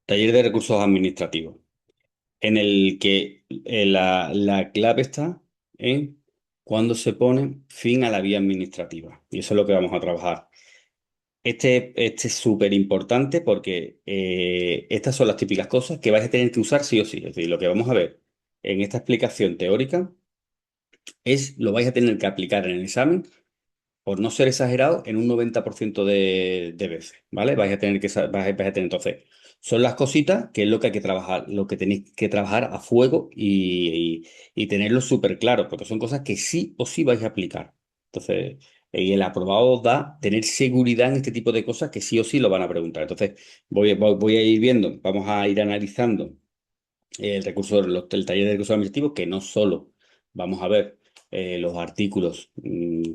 Taller de recursos administrativos, en el que la clave está en cuando se pone fin a la vía administrativa. Y eso es lo que vamos a trabajar. Este es súper importante porque estas son las típicas cosas que vais a tener que usar sí o sí. Es decir, lo que vamos a ver en esta explicación teórica lo vais a tener que aplicar en el examen, por no ser exagerado, en un 90% de veces, ¿vale? Vais a tener vais a tener entonces. Son las cositas que es lo que hay que trabajar, lo que tenéis que trabajar a fuego y tenerlo súper claro, porque son cosas que sí o sí vais a aplicar. Entonces, y el aprobado os da tener seguridad en este tipo de cosas que sí o sí lo van a preguntar. Entonces, voy a ir viendo, vamos a ir analizando el taller de recursos administrativos, que no solo vamos a ver los artículos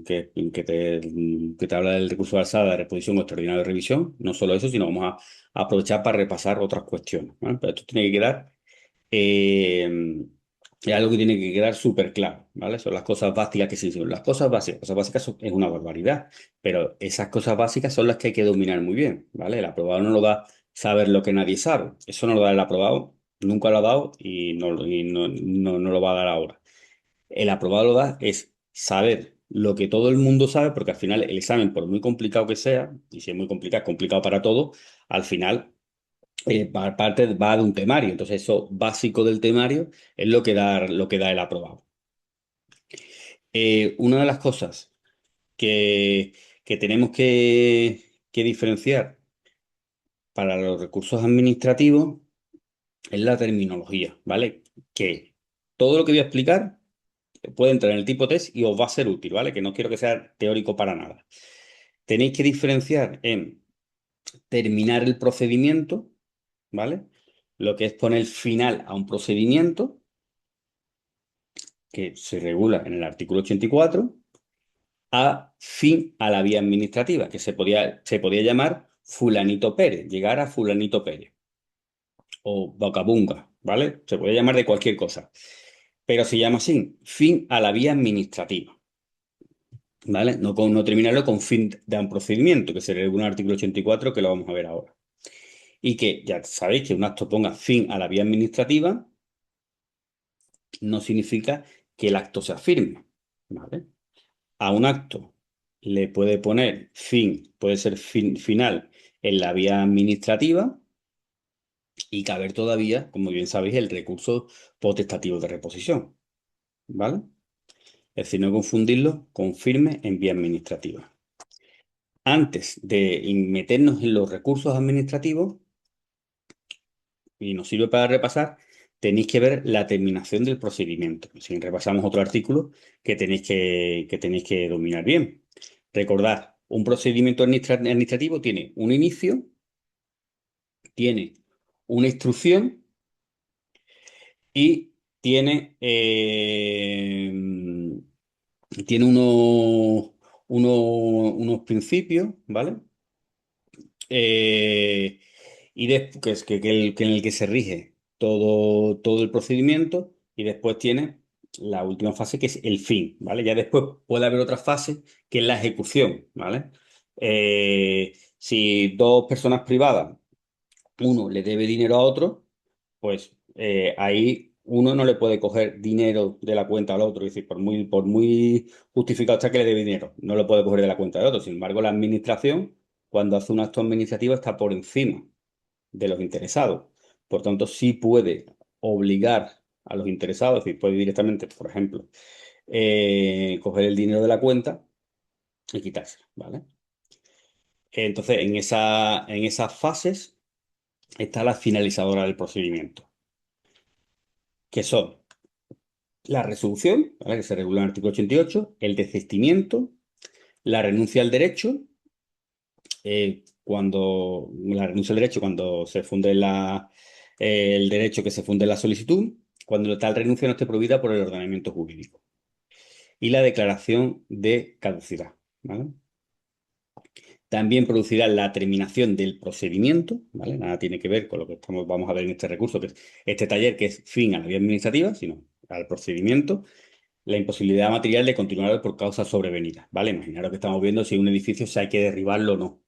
que te habla del recurso de alzada, de reposición o extraordinario de revisión, no solo eso, sino vamos a aprovechar para repasar otras cuestiones, ¿vale? Pero esto tiene que quedar, es algo que tiene que quedar súper claro, ¿vale? Son las cosas básicas que se dicen. Las cosas básicas es una barbaridad, pero esas cosas básicas son las que hay que dominar muy bien, ¿vale? El aprobado no lo da saber lo que nadie sabe. Eso no lo da el aprobado, nunca lo ha dado y no lo va a dar ahora. El aprobado lo da es saber lo que todo el mundo sabe, porque al final el examen, por muy complicado que sea, y si es muy complicado, complicado para todo, al final parte va de un temario. Entonces, eso básico del temario es lo que da el aprobado. Una de las cosas que, que tenemos que diferenciar para los recursos administrativos es la terminología, ¿vale? Que todo lo que voy a explicar puede entrar en el tipo test y os va a ser útil, ¿vale? Que no quiero que sea teórico para nada. Tenéis que diferenciar en terminar el procedimiento, ¿vale? Lo que es poner final a un procedimiento que se regula en el artículo 84, a fin a la vía administrativa, que se podía llamar Fulanito Pérez, llegar a Fulanito Pérez, o Bocabunga, ¿vale? Se puede llamar de cualquier cosa, pero se llama así, fin a la vía administrativa, ¿vale? No terminarlo con fin de un procedimiento, que se regula en el artículo 84, que lo vamos a ver ahora. Y que ya sabéis que un acto ponga fin a la vía administrativa no significa que el acto sea firme, ¿vale? A un acto le puede poner fin, puede ser final en la vía administrativa y caber todavía, como bien sabéis, el recurso potestativo de reposición, ¿vale? Es decir, no confundirlo con firme en vía administrativa. Antes de meternos en los recursos administrativos, y nos sirve para repasar, tenéis que ver la terminación del procedimiento. Si repasamos otro artículo que tenéis que dominar bien. Recordad, un procedimiento administrativo tiene un inicio, tiene una instrucción y tiene unos principios, ¿vale? Eh, que es en el que se rige todo el procedimiento y después tiene la última fase que es el fin, ¿vale? Ya después puede haber otra fase que es la ejecución, ¿vale? Si dos personas privadas, uno le debe dinero a otro, pues ahí uno no le puede coger dinero de la cuenta al otro. Es decir, por muy justificado está que le debe dinero, no lo puede coger de la cuenta del otro. Sin embargo, la administración, cuando hace un acto administrativo, está por encima de los interesados. Por tanto, sí puede obligar a los interesados, es decir, puede directamente, por ejemplo, coger el dinero de la cuenta y quitárselo, ¿vale? Entonces, en esas fases está la finalizadora del procedimiento, que son la resolución, ¿vale? Que se regula en el artículo 88, el desistimiento, la renuncia al derecho, cuando se funde el derecho que se funde en la solicitud, cuando tal renuncia no esté prohibida por el ordenamiento jurídico, y la declaración de caducidad, ¿vale? También producirá la terminación del procedimiento, ¿vale? Nada tiene que ver con lo que vamos a ver en este recurso, que es este taller, que es fin a la vía administrativa, sino al procedimiento. La imposibilidad material de continuar por causa sobrevenida, ¿vale? Imaginaros que estamos viendo si un edificio se hay que derribarlo o no.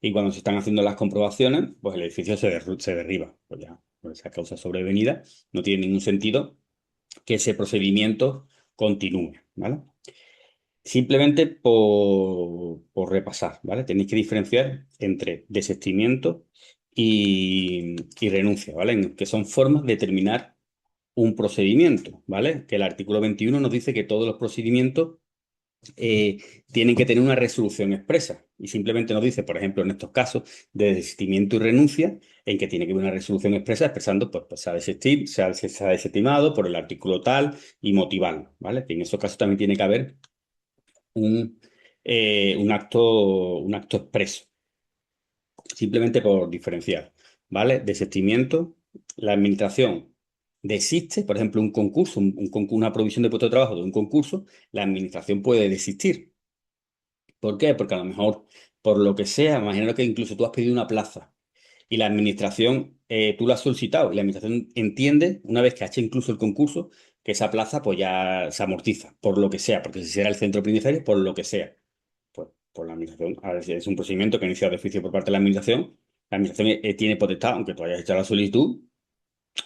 y cuando se están haciendo las comprobaciones, pues el edificio se derriba. Pues ya, por esa causa sobrevenida, no tiene ningún sentido que ese procedimiento continúe, ¿vale? Simplemente por repasar, ¿vale? Tenéis que diferenciar entre desistimiento y renuncia, ¿vale? Que son formas de terminar un procedimiento, ¿vale? Que el artículo 21 nos dice que todos los procedimientos eh, tienen que tener una resolución expresa. Y simplemente nos dice, por ejemplo, en estos casos de desistimiento y renuncia, en que tiene que haber una resolución expresa expresando, pues se ha desestimado por el artículo tal y motivando, ¿vale? Que en esos casos también tiene que haber un, un acto expreso, simplemente por diferenciar, ¿vale? Desistimiento, la administración desiste, por ejemplo, un concurso, una provisión de puesto de trabajo de un concurso, la administración puede desistir. ¿Por qué? Porque a lo mejor, por lo que sea, imagino que incluso tú has pedido una plaza y la administración, tú la has solicitado y la administración entiende, una vez que ha hecho incluso el concurso, que esa plaza pues ya se amortiza, por lo que sea, porque si será el centro penitenciario, por lo que sea. Pues por la administración, a ver si es un procedimiento que ha iniciado de oficio por parte de la administración tiene potestad, aunque tú hayas hecho la solicitud,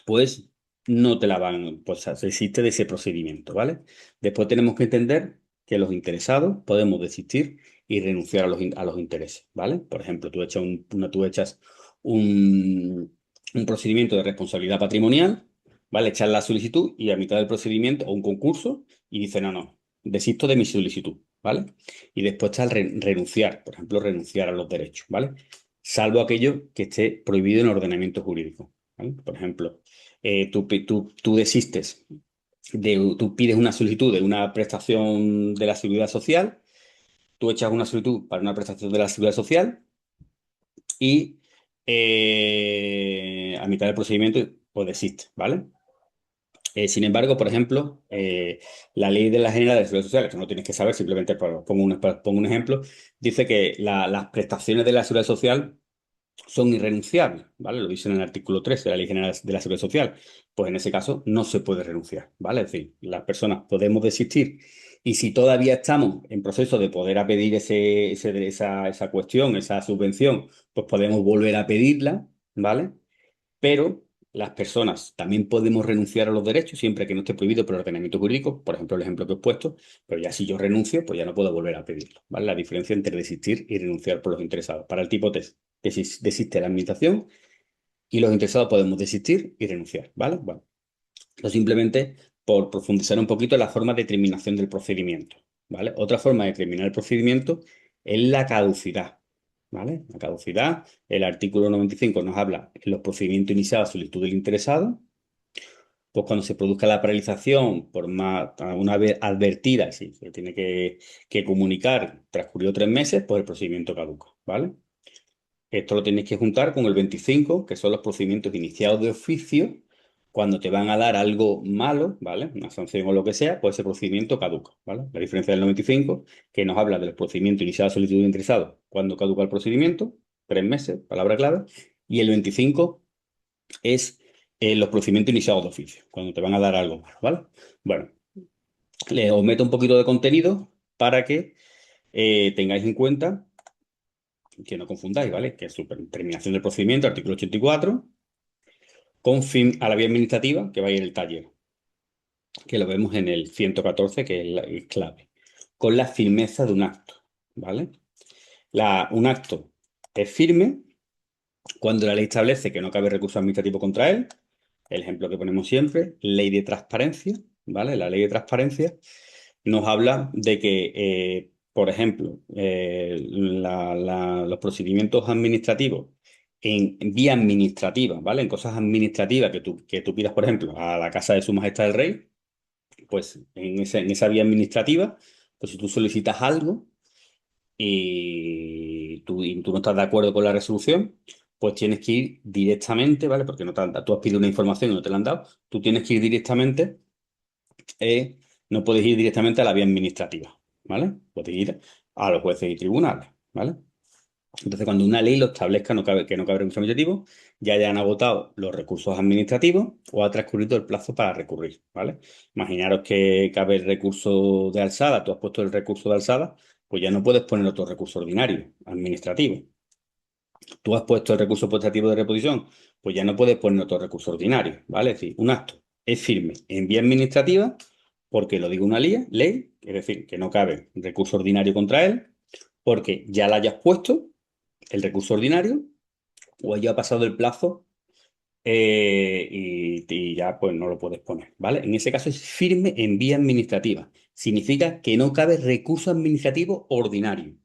pues no te la van, pues se existe de ese procedimiento, ¿vale? Después tenemos que entender que los interesados podemos desistir y renunciar a los intereses, ¿vale? Por ejemplo, tú echas un procedimiento de responsabilidad patrimonial, ¿vale? Echas la solicitud y a mitad del procedimiento o un concurso y dice, no, no, desisto de mi solicitud, ¿vale? Y después está el renunciar, por ejemplo, renunciar a los derechos, ¿vale? Salvo aquello que esté prohibido en el ordenamiento jurídico, ¿vale? Por ejemplo, tú desistes tú pides una solicitud de una prestación de la seguridad social, tú echas una solicitud para una prestación de la seguridad social y a mitad del procedimiento pues desistes, ¿vale? Sin embargo, por ejemplo, la ley de la General de la Seguridad Social, que no tienes que saber, simplemente pongo un ejemplo, dice que las prestaciones de la Seguridad Social son irrenunciables, ¿vale? Lo dice en el artículo 3 de la Ley General de la Seguridad Social. Pues en ese caso no se puede renunciar, ¿vale? Es decir, las personas podemos desistir y si todavía estamos en proceso de poder a pedir esa cuestión, esa subvención, pues podemos volver a pedirla, ¿vale? Pero las personas también podemos renunciar a los derechos siempre que no esté prohibido por el ordenamiento jurídico, por ejemplo, el ejemplo que he puesto, pero ya si yo renuncio, pues ya no puedo volver a pedirlo, ¿vale? La diferencia entre desistir y renunciar por los interesados. Para el tipo test, que si desiste la administración y los interesados podemos desistir y renunciar, ¿vale? Bueno, eso simplemente por profundizar un poquito en la forma de terminación del procedimiento, ¿vale? Otra forma de terminar el procedimiento es la caducidad, ¿vale? La caducidad, el artículo 95 nos habla en los procedimientos iniciados a solicitud del interesado, pues cuando se produzca la paralización por más, una vez advertida, si se tiene que comunicar transcurrido 3 meses, pues el procedimiento caduca, ¿vale? Esto lo tienes que juntar con el 25, que son los procedimientos iniciados de oficio. Cuando te van a dar algo malo, ¿vale? Una sanción o lo que sea, pues ese procedimiento caduca, ¿vale? La diferencia del 95, que nos habla del procedimiento iniciado a solicitud de interesado, cuando caduca el procedimiento, 3 meses, palabra clave, y el 25 es los procedimientos iniciados de oficio, cuando te van a dar algo malo, ¿vale? Bueno, os meto un poquito de contenido para que tengáis en cuenta que no confundáis, ¿vale? Que es su terminación del procedimiento, artículo 84, con fin a la vía administrativa, que va a ir el taller, que lo vemos en el 114, que es el clave, con la firmeza de un acto, ¿vale? Un acto es firme cuando la ley establece que no cabe recurso administrativo contra él, el ejemplo que ponemos siempre, ley de transparencia, ¿vale? La ley de transparencia nos habla de que, por ejemplo, los procedimientos administrativos en vía administrativa, ¿vale? En cosas administrativas que tú pidas, por ejemplo, a la Casa de Su Majestad el Rey, pues en esa vía administrativa, pues si tú solicitas algo y tú no estás de acuerdo con la resolución, pues tienes que ir directamente, ¿vale? Porque tú has pedido una información y no te la han dado, tú tienes que ir directamente, no puedes ir directamente a la vía administrativa, ¿vale? Puedes ir a los jueces y tribunales, ¿vale? Entonces, cuando una ley lo establezca que no cabe recurso administrativo, ya hayan agotado los recursos administrativos o ha transcurrido el plazo para recurrir, ¿vale? Imaginaros que cabe el recurso de alzada, tú has puesto el recurso de alzada, pues ya no puedes poner otro recurso ordinario, administrativo. Tú has puesto el recurso potestativo de reposición, pues ya no puedes poner otro recurso ordinario, ¿vale? Es decir, un acto es firme en vía administrativa porque lo diga una ley, es decir, que no cabe recurso ordinario contra él, porque ya la hayas puesto, el recurso ordinario, o haya pasado el plazo y ya pues no lo puedes poner, ¿vale? En ese caso es firme en vía administrativa. Significa que no cabe recurso administrativo ordinario,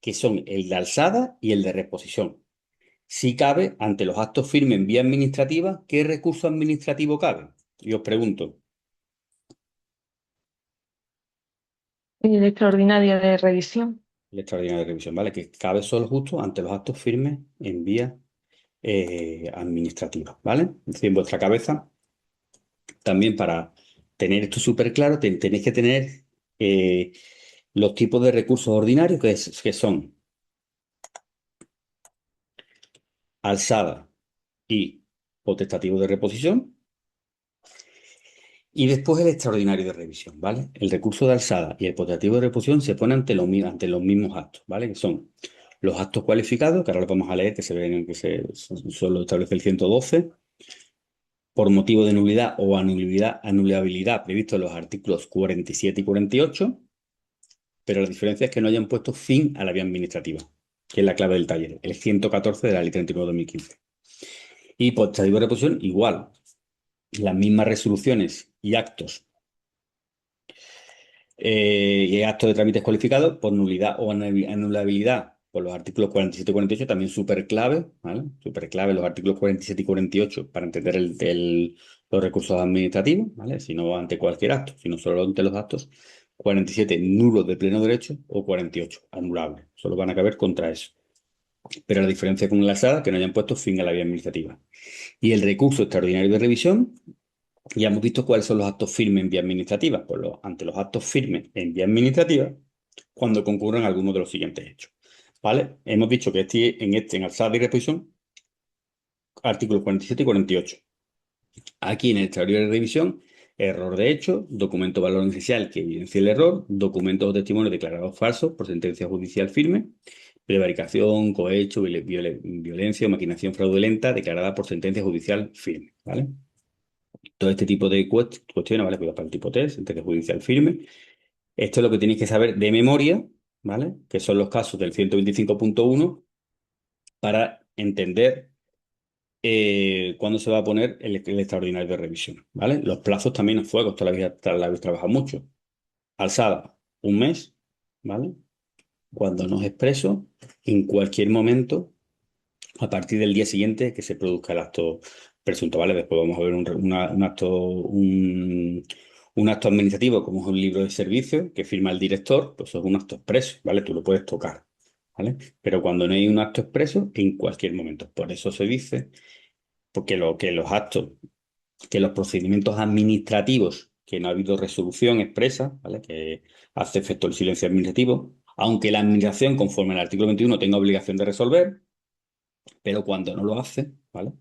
que son el de alzada y el de reposición. Si cabe, ante los actos firmes en vía administrativa, ¿qué recurso administrativo cabe? Y os pregunto, El extraordinario de revisión. el extraordinario de revisión, ¿vale? Que cabe solo justo ante los actos firmes en vía administrativa, ¿vale? Es decir, en vuestra cabeza, también para tener esto súper claro, tenéis que tener eh, los tipos de recursos ordinarios que son alzada y potestativo de reposición. Y después el extraordinario de revisión, ¿vale? El recurso de alzada y el potestativo de reposición se pone ante los mismos actos, ¿vale? Que son los actos cualificados, que ahora lo vamos a leer, que se ven, solo establece el 112, por motivo de nulidad o anulabilidad previsto en los artículos 47 y 48, pero la diferencia es que no hayan puesto fin a la vía administrativa, que es la clave del taller, el 114 de la Ley 39/2015. Y potestativo de reposición, igual, las mismas resoluciones y actos y actos de trámites cualificados por nulidad o anulabilidad por los artículos 47 y 48, también súper clave, ¿vale? Súper clave los artículos 47 y 48 para entender los recursos administrativos, ¿vale? Si no ante cualquier acto, sino solo ante los actos. 47 nulos de pleno derecho o 48 anulables. Solo van a caber contra eso. Pero la diferencia con la SAD que no hayan puesto fin a la vía administrativa. Y el recurso extraordinario de revisión, ya hemos visto cuáles son los actos firmes en vía administrativa. Pues ante los actos firmes en vía administrativa, cuando concurran algunos de los siguientes hechos. ¿Vale? Hemos dicho que en alzada y reposición, artículos 47 y 48. Aquí en el extraordinario de revisión, error de hecho, documento de valor esencial que evidencia el error, documentos o testimonios declarados falsos por sentencia judicial firme, prevaricación, cohecho, violencia o maquinación fraudulenta declarada por sentencia judicial firme. ¿Vale? Todo este tipo de cuestiones, ¿vale? Cuidado para el tipo T, sentencia judicial firme. Esto es lo que tenéis que saber de memoria, ¿vale? Que son los casos del 125.1 para entender cuándo se va a poner el extraordinario de revisión, ¿vale? Los plazos también a fuego, esto la habéis trabajado mucho. Alzada, un mes, ¿vale? Cuando no es expreso, en cualquier momento, a partir del día siguiente que se produzca el acto presunto, ¿vale? Después vamos a ver un acto administrativo, como es un libro de servicio que firma el director, pues eso es un acto expreso, ¿vale? Tú lo puedes tocar, ¿vale? Pero cuando no hay un acto expreso, en cualquier momento. Por eso se dice porque que los actos, que los procedimientos administrativos, que no ha habido resolución expresa, ¿vale? Que hace efecto el silencio administrativo, aunque la administración, conforme al artículo 21, tenga obligación de resolver, pero cuando no lo hace, ¿vale?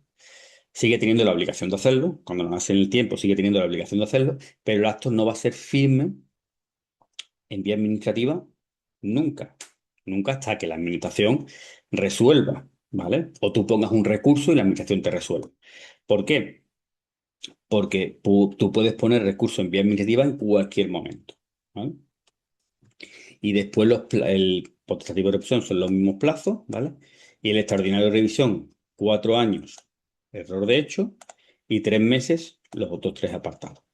Sigue teniendo la obligación de hacerlo, cuando no hace en el tiempo, sigue teniendo la obligación de hacerlo, pero el acto no va a ser firme en vía administrativa nunca, nunca hasta que la administración resuelva, ¿vale? O tú pongas un recurso y la administración te resuelve. ¿Por qué? Porque tú puedes poner recurso en vía administrativa en cualquier momento, ¿vale? Y después el potestativo de reposición son los mismos plazos, ¿vale? Y el extraordinario de revisión, 4 años, error de hecho, y 3 meses, los otros tres apartados.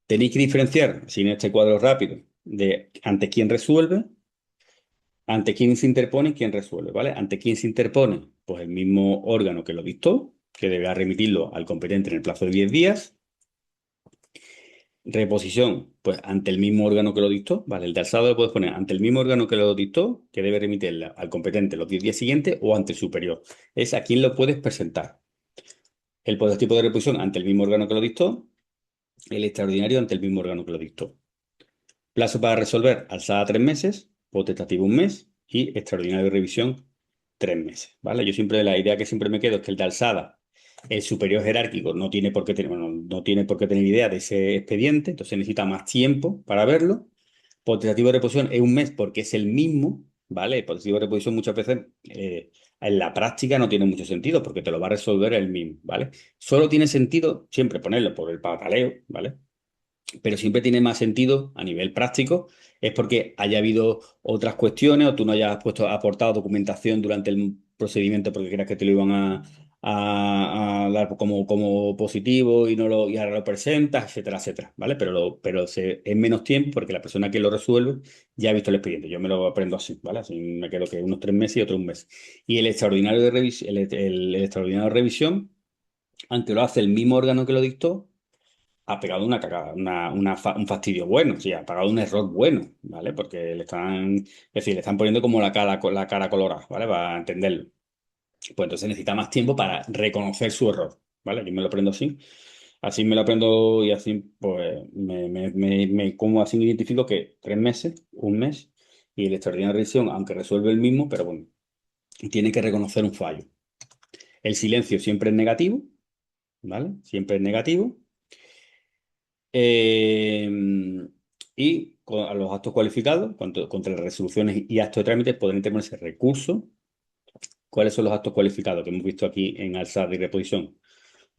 Tenéis que diferenciar, sin este cuadro rápido, de ante quién resuelve, ante quién se interpone y quién resuelve, ¿vale? Ante quién se interpone, pues el mismo órgano que lo dictó, que deberá remitirlo al competente en el plazo de 10 días. Reposición, pues ante el mismo órgano que lo dictó, ¿vale? El de alzado lo puedes poner ante el mismo órgano que lo dictó, que debe remitirla al competente los 10 días siguientes o ante el superior. Es a quién lo puedes presentar. El tipo de reposición ante el mismo órgano que lo dictó, el extraordinario ante el mismo órgano que lo dictó. Plazo para resolver, alzada 3 meses, potestativo un mes y extraordinario de revisión 3 meses, ¿vale? Yo siempre, la idea que siempre me quedo es que el de alzada, el superior jerárquico, no tiene por qué tener, bueno, no tiene por qué tener idea de ese expediente, entonces necesita más tiempo para verlo. Potestativo de reposición es un mes porque es el mismo, ¿vale? El positivo de reposición muchas veces en la práctica no tiene mucho sentido porque te lo va a resolver el mismo, ¿vale? Solo tiene sentido siempre ponerlo por el pataleo, ¿vale? Pero siempre tiene más sentido a nivel práctico, es porque haya habido otras cuestiones o tú no hayas aportado documentación durante el procedimiento porque creas que te lo iban a dar como positivo y y ahora lo presentas, etcétera, etcétera, ¿vale? Es menos tiempo porque la persona que lo resuelve ya ha visto el expediente. Yo me lo aprendo así, ¿vale? Así me quedo que unos 3 meses y otro un mes. Y el extraordinario de revisión, el extraordinario de revisión, aunque lo hace el mismo órgano que lo dictó, ha pegado una cagada, un fastidio bueno, sí, ha pagado un error bueno, ¿vale? Porque es decir, le están poniendo como la cara colorada, ¿vale? Para entenderlo. Pues entonces necesita más tiempo para reconocer su error, ¿vale? Yo me lo aprendo así. Así me lo aprendo y así, pues, como así identifico que 3 meses, un mes, y el extraordinario de revisión, aunque resuelve el mismo, pero bueno, tiene que reconocer un fallo. El silencio siempre es negativo, ¿vale? Siempre es negativo. Eh, a los actos cualificados, contra las resoluciones y actos de trámite, podrán interponerse recursos. ¿Cuáles son los actos cualificados que hemos visto aquí en alzada y reposición?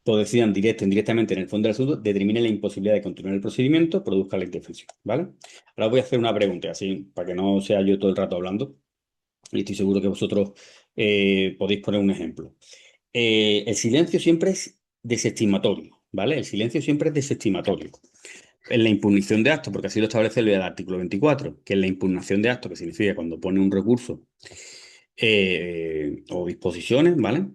Pues decidan directa o indirectamente en el fondo del asunto, determinen la imposibilidad de continuar el procedimiento, produzca la indefensión, ¿vale? Ahora voy a hacer una pregunta, así, para que no sea yo todo el rato hablando, y estoy seguro que vosotros podéis poner un ejemplo. El silencio siempre es desestimatorio, ¿vale? El silencio siempre es desestimatorio. En la impugnación de actos, porque así lo establece el artículo 24, que es la impugnación de actos, que significa cuando pone un recurso o disposiciones, ¿vale?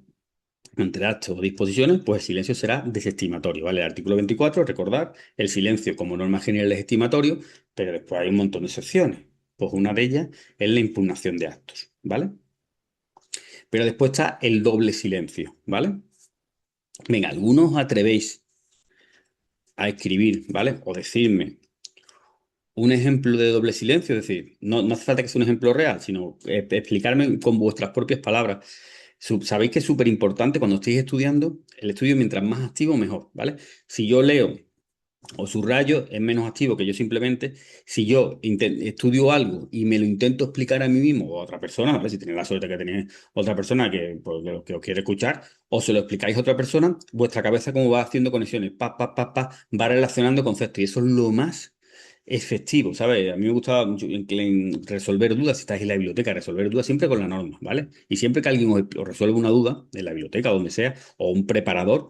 Entre actos o disposiciones, pues el silencio será desestimatorio, ¿vale? El artículo 24, recordad, el silencio como norma general es estimatorio, pero después hay un montón de excepciones. Pues una de ellas es la impugnación de actos, ¿vale? Pero después está el doble silencio, ¿vale? Venga, algunos os atrevéis a escribir, ¿vale? O decirme un ejemplo de doble silencio, es decir, no hace falta que sea un ejemplo real, sino explicarme con vuestras propias palabras. Sabéis que es súper importante cuando estéis estudiando, el estudio mientras más activo, mejor, ¿vale? Si yo leo o subrayo, es menos activo que yo simplemente, si yo estudio algo y me lo intento explicar a mí mismo o a otra persona, ¿vale? Si tenéis la suerte que tenéis otra persona que, pues, que os quiere escuchar, o se lo explicáis a otra persona, vuestra cabeza como va haciendo conexiones, va relacionando conceptos y eso es lo más efectivo, ¿sabes? A mí me gustaba mucho en resolver dudas, si estáis en la biblioteca, resolver dudas siempre con la norma, ¿vale? Y siempre que alguien os resuelve una duda en la biblioteca, donde sea, o un preparador,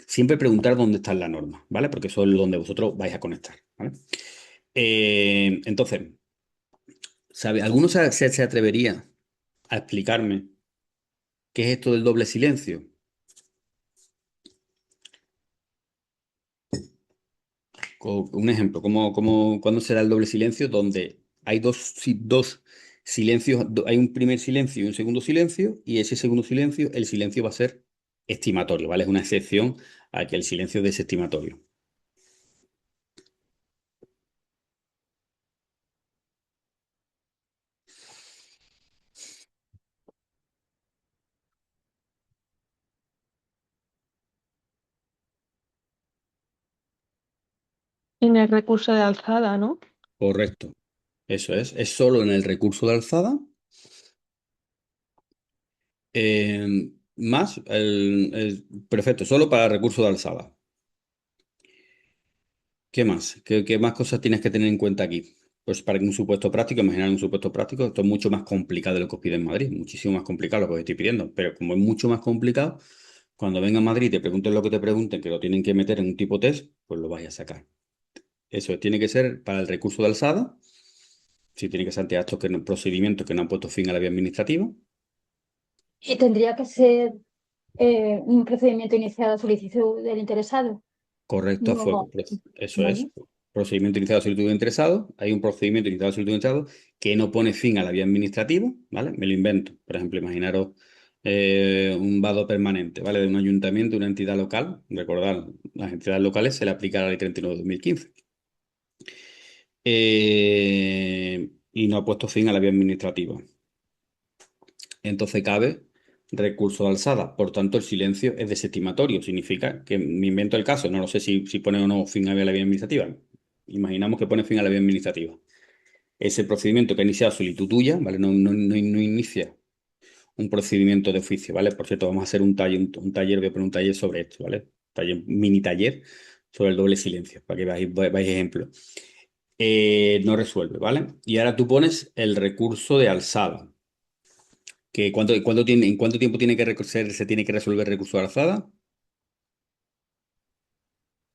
siempre preguntar dónde está la norma, ¿vale? Porque eso es donde vosotros vais a conectar, ¿vale? Entonces, ¿sabe? ¿Alguno se atrevería a explicarme qué es esto del doble silencio? Un ejemplo, ¿cuándo será el doble silencio? Donde hay dos silencios, hay un primer silencio y un segundo silencio, y ese segundo silencio, el silencio va a ser estimatorio, ¿vale? Es una excepción a que el silencio es desestimatorio. En el recurso de alzada, ¿no? Correcto. Eso es. Es solo en el recurso de alzada. Más, perfecto, solo para recurso de alzada. ¿Qué más? ¿Qué más cosas tienes que tener en cuenta aquí? Pues para un supuesto práctico, imaginar un supuesto práctico, esto es mucho más complicado de lo que os pide en Madrid, muchísimo más complicado lo que os estoy pidiendo, pero como es mucho más complicado, cuando venga a Madrid y te pregunten lo que te pregunten, que lo tienen que meter en un tipo test, pues lo vais a sacar. Eso tiene que ser para el recurso de alzada, si tiene que ser ante actos procedimientos que no han puesto fin a la vía administrativa. Y tendría que ser un procedimiento iniciado a solicitud del interesado. Correcto, No, eso es. ¿vale? Procedimiento iniciado a solicitud de interesado. Hay un procedimiento iniciado a solicitud de interesado que no pone fin a la vía administrativa, ¿vale? Me lo invento. Por ejemplo, imaginaros un vado permanente, ¿vale? De un ayuntamiento, una entidad local. Recordad, las entidades locales se le aplica la ley 39 de 2015. Y no ha puesto fin a la vía administrativa. Entonces cabe recurso de alzada. Por tanto, el silencio es desestimatorio. Significa que me invento el caso. No lo sé si pone o no fin a la vía administrativa. Imaginamos que pone fin a la vía administrativa. ese procedimiento que ha iniciado a solicitud tuya, ¿vale? No inicia un procedimiento de oficio, ¿vale? Por cierto, vamos a hacer un taller, un taller, voy a poner un taller sobre esto, ¿vale? Mini taller sobre el doble silencio, para que veáis ejemplos. No resuelve, ¿vale? Y ahora tú pones el recurso de alzada. ¿En cuánto tiempo se tiene que resolver el recurso de alzada?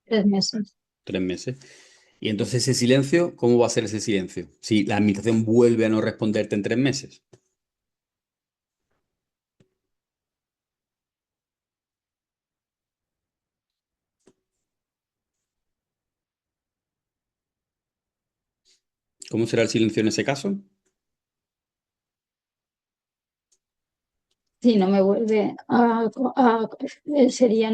3 meses. 3 meses. Y entonces ese silencio, ¿cómo va a ser ese silencio? Si la administración vuelve a no responderte en 3 meses. ¿Cómo será el silencio en ese caso? Si no me vuelve sería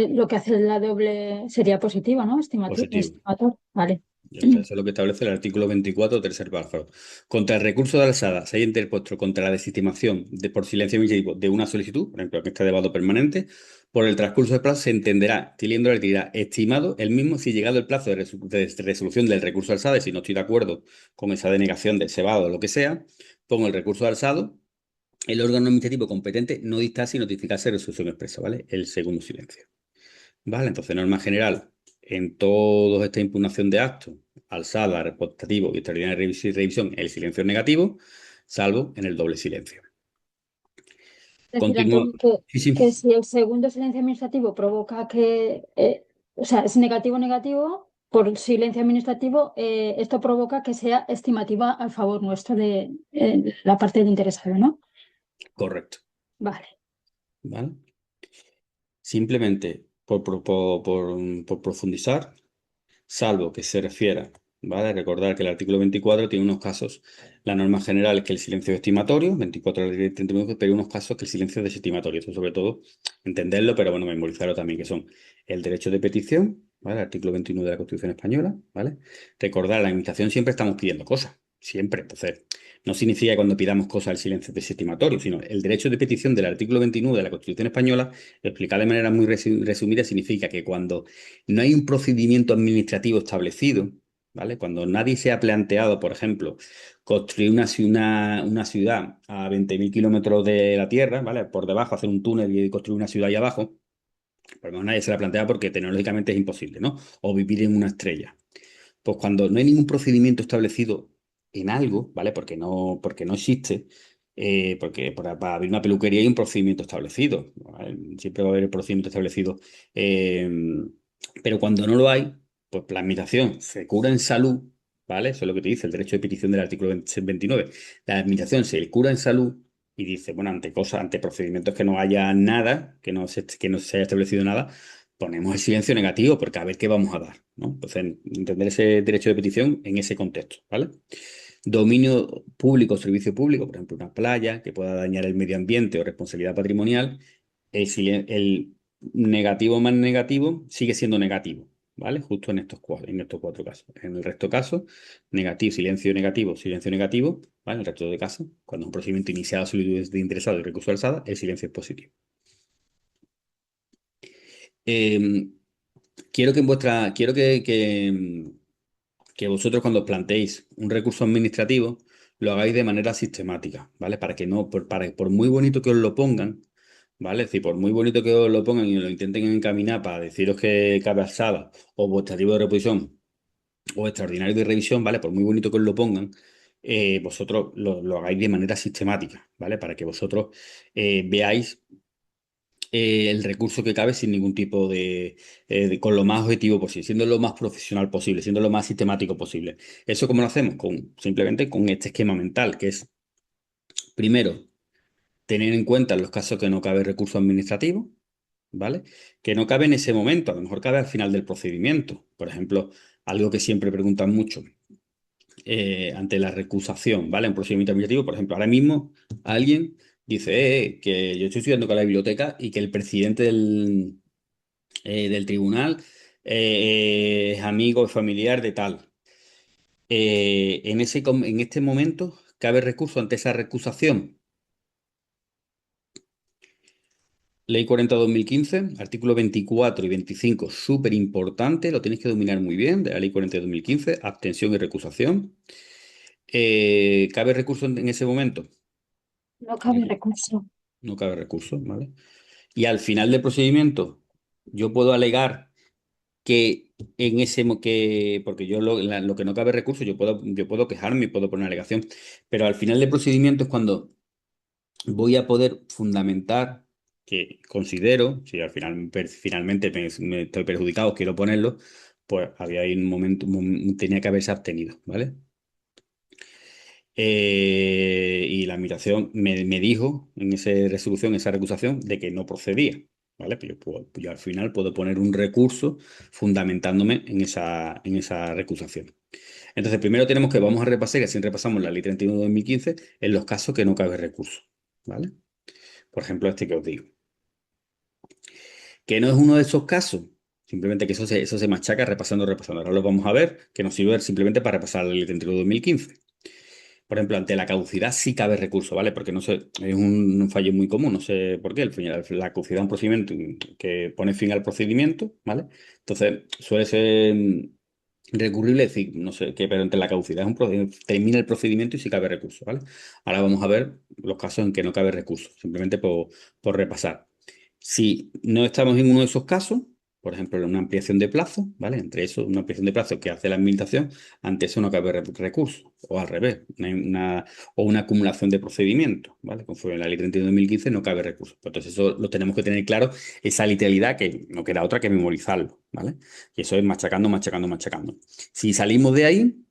lo que hace la doble, sería positivo, ¿no? Positivo. Estimator. Vale. Ya está, eso es lo que establece el artículo 24, tercer párrafo. Contra el recurso de alzada se haya interpuesto contra la desestimación por silencio administrativo de una solicitud, por ejemplo, que está de vado permanente, por el transcurso del plazo se entenderá, teniendo la actividad estimado el mismo si llegado el plazo de resolución del recurso de alzada, y si no estoy de acuerdo con esa denegación de ese vado o lo que sea, pongo el recurso de alzado, el órgano administrativo competente no dictase y notificase resolución expresa, ¿vale? El segundo silencio. ¿Vale? Entonces, norma general, en toda esta impugnación de actos, alzada, reportativo y extraordinaria revisión, el silencio es negativo, salvo en el doble silencio. Es decir, Continúo. Antonio, que, Sí, sí. que si el segundo silencio administrativo provoca o sea, es negativo, por silencio administrativo, esto provoca que sea estimativa a favor nuestro de la parte del interesado, ¿no? Correcto. Vale. ¿Vale? Simplemente por profundizar, salvo que se refiera, ¿vale? Recordar que el artículo 24 tiene unos casos, la norma general es que el silencio es estimatorio, 24 de la ley de 39, pero hay unos casos que el silencio es desestimatorio. Eso sobre todo entenderlo, pero bueno, memorizarlo también, que son el derecho de petición, ¿vale? El artículo 21 de la Constitución Española, ¿vale? Recordar, la administración siempre estamos pidiendo cosas, siempre. Entonces, no significa que cuando pidamos cosas el silencio es desestimatorio, sino el derecho de petición del artículo 21 de la Constitución Española, explicado de manera muy resumida, significa que cuando no hay un procedimiento administrativo establecido, ¿vale? Cuando nadie se ha planteado, por ejemplo, construir una ciudad a 20.000 kilómetros de la Tierra, ¿vale? Por debajo, hacer un túnel y construir una ciudad ahí abajo, por lo menos nadie se la plantea porque tecnológicamente es imposible, ¿no? O vivir en una estrella. Pues cuando no hay ningún procedimiento establecido en algo, ¿vale? Porque no existe, porque para abrir una peluquería hay un procedimiento establecido, ¿vale? Siempre va a haber el procedimiento establecido. eh, pero cuando no lo hay, pues la administración se cura en salud, ¿vale? Eso es lo que te dice el derecho de petición del artículo 29. La administración se cura en salud y dice, bueno, ante procedimientos que no haya nada, que no se haya establecido nada, ponemos el silencio negativo porque a ver qué vamos a dar, ¿no? Entonces, entender ese derecho de petición en ese contexto, ¿vale? Dominio público, servicio público, por ejemplo, una playa que pueda dañar el medio ambiente o responsabilidad patrimonial, el negativo más negativo sigue siendo negativo, ¿vale? Justo en estos cuatro casos. En el resto de casos, negativo, silencio negativo, ¿vale? En el resto de casos, cuando es un procedimiento iniciado a solicitud de interesado y recurso de alzada, el silencio es positivo. Eh, quiero que vosotros cuando os planteéis un recurso administrativo lo hagáis de manera sistemática, ¿vale? Para que no, por muy bonito que os lo pongan, ¿vale? Es decir, por muy bonito que os lo pongan y lo intenten encaminar para deciros que cabe alzada o vuestro de reposición o extraordinario de revisión, ¿vale? Por muy bonito que os lo pongan, vosotros lo hagáis de manera sistemática, ¿vale? Para que vosotros veáis el recurso que cabe sin ningún tipo con lo más objetivo posible, siendo lo más profesional posible, siendo lo más sistemático posible. ¿Eso cómo lo hacemos? Simplemente con este esquema mental, que es, primero, tener en cuenta los casos que no cabe recurso administrativo, ¿vale? Que no cabe en ese momento, a lo mejor cabe al final del procedimiento. Por ejemplo, algo que siempre preguntan mucho ante la recusación, ¿vale? En procedimiento administrativo, por ejemplo, ahora mismo alguien dice que yo estoy estudiando con la biblioteca y que el presidente del tribunal es amigo, es familiar de tal. En este momento, ¿cabe recurso ante esa recusación? Ley 40/2015, artículo 24 y 25, súper importante, lo tenéis que dominar muy bien, de la Ley 40/2015, abstención y recusación. ¿Cabe recurso en ese momento? No cabe recurso. No cabe recurso, ¿vale? Y al final del procedimiento, yo puedo alegar que en ese porque yo lo que no cabe recurso, yo puedo quejarme y puedo poner alegación, pero al final del procedimiento es cuando voy a poder fundamentar que considero, si al final finalmente me estoy perjudicado, quiero ponerlo, pues había ahí un momento, tenía que haberse abstenido, ¿vale? Y la administración me dijo en esa resolución, esa recusación, de que no procedía, ¿vale? Pues yo al final puedo poner un recurso fundamentándome en esa recusación. Entonces, primero vamos a repasar, y así repasamos la Ley 31 de 2015 en los casos que no cabe recurso, ¿vale? Por ejemplo, este que os digo. Que no es uno de esos casos, simplemente que eso se machaca repasando, repasando. Ahora lo vamos a ver, que nos sirve simplemente para repasar la Ley 31 de 2015. Por ejemplo, ante la caducidad sí cabe recurso, ¿vale? Porque no sé, es un fallo muy común, no sé por qué. La caducidad es un procedimiento que pone fin al procedimiento, ¿vale? Entonces, suele ser recurrible decir, no sé qué, pero ante la caducidad termina el procedimiento y sí cabe recurso, ¿vale? Ahora vamos a ver los casos en que no cabe recurso, simplemente por repasar. Si no estamos en uno de esos casos, por ejemplo, en una ampliación de plazo, ¿vale? Entre eso, una ampliación de plazo que hace la administración, ante eso no cabe recurso, o al revés, o una acumulación de procedimientos, ¿vale? Conforme a la Ley 31 de 2015 no cabe recurso. Pues entonces eso lo tenemos que tener claro, esa literalidad que no queda otra que memorizarlo, ¿vale? Y eso es machacando, machacando, machacando. Si salimos de ahí,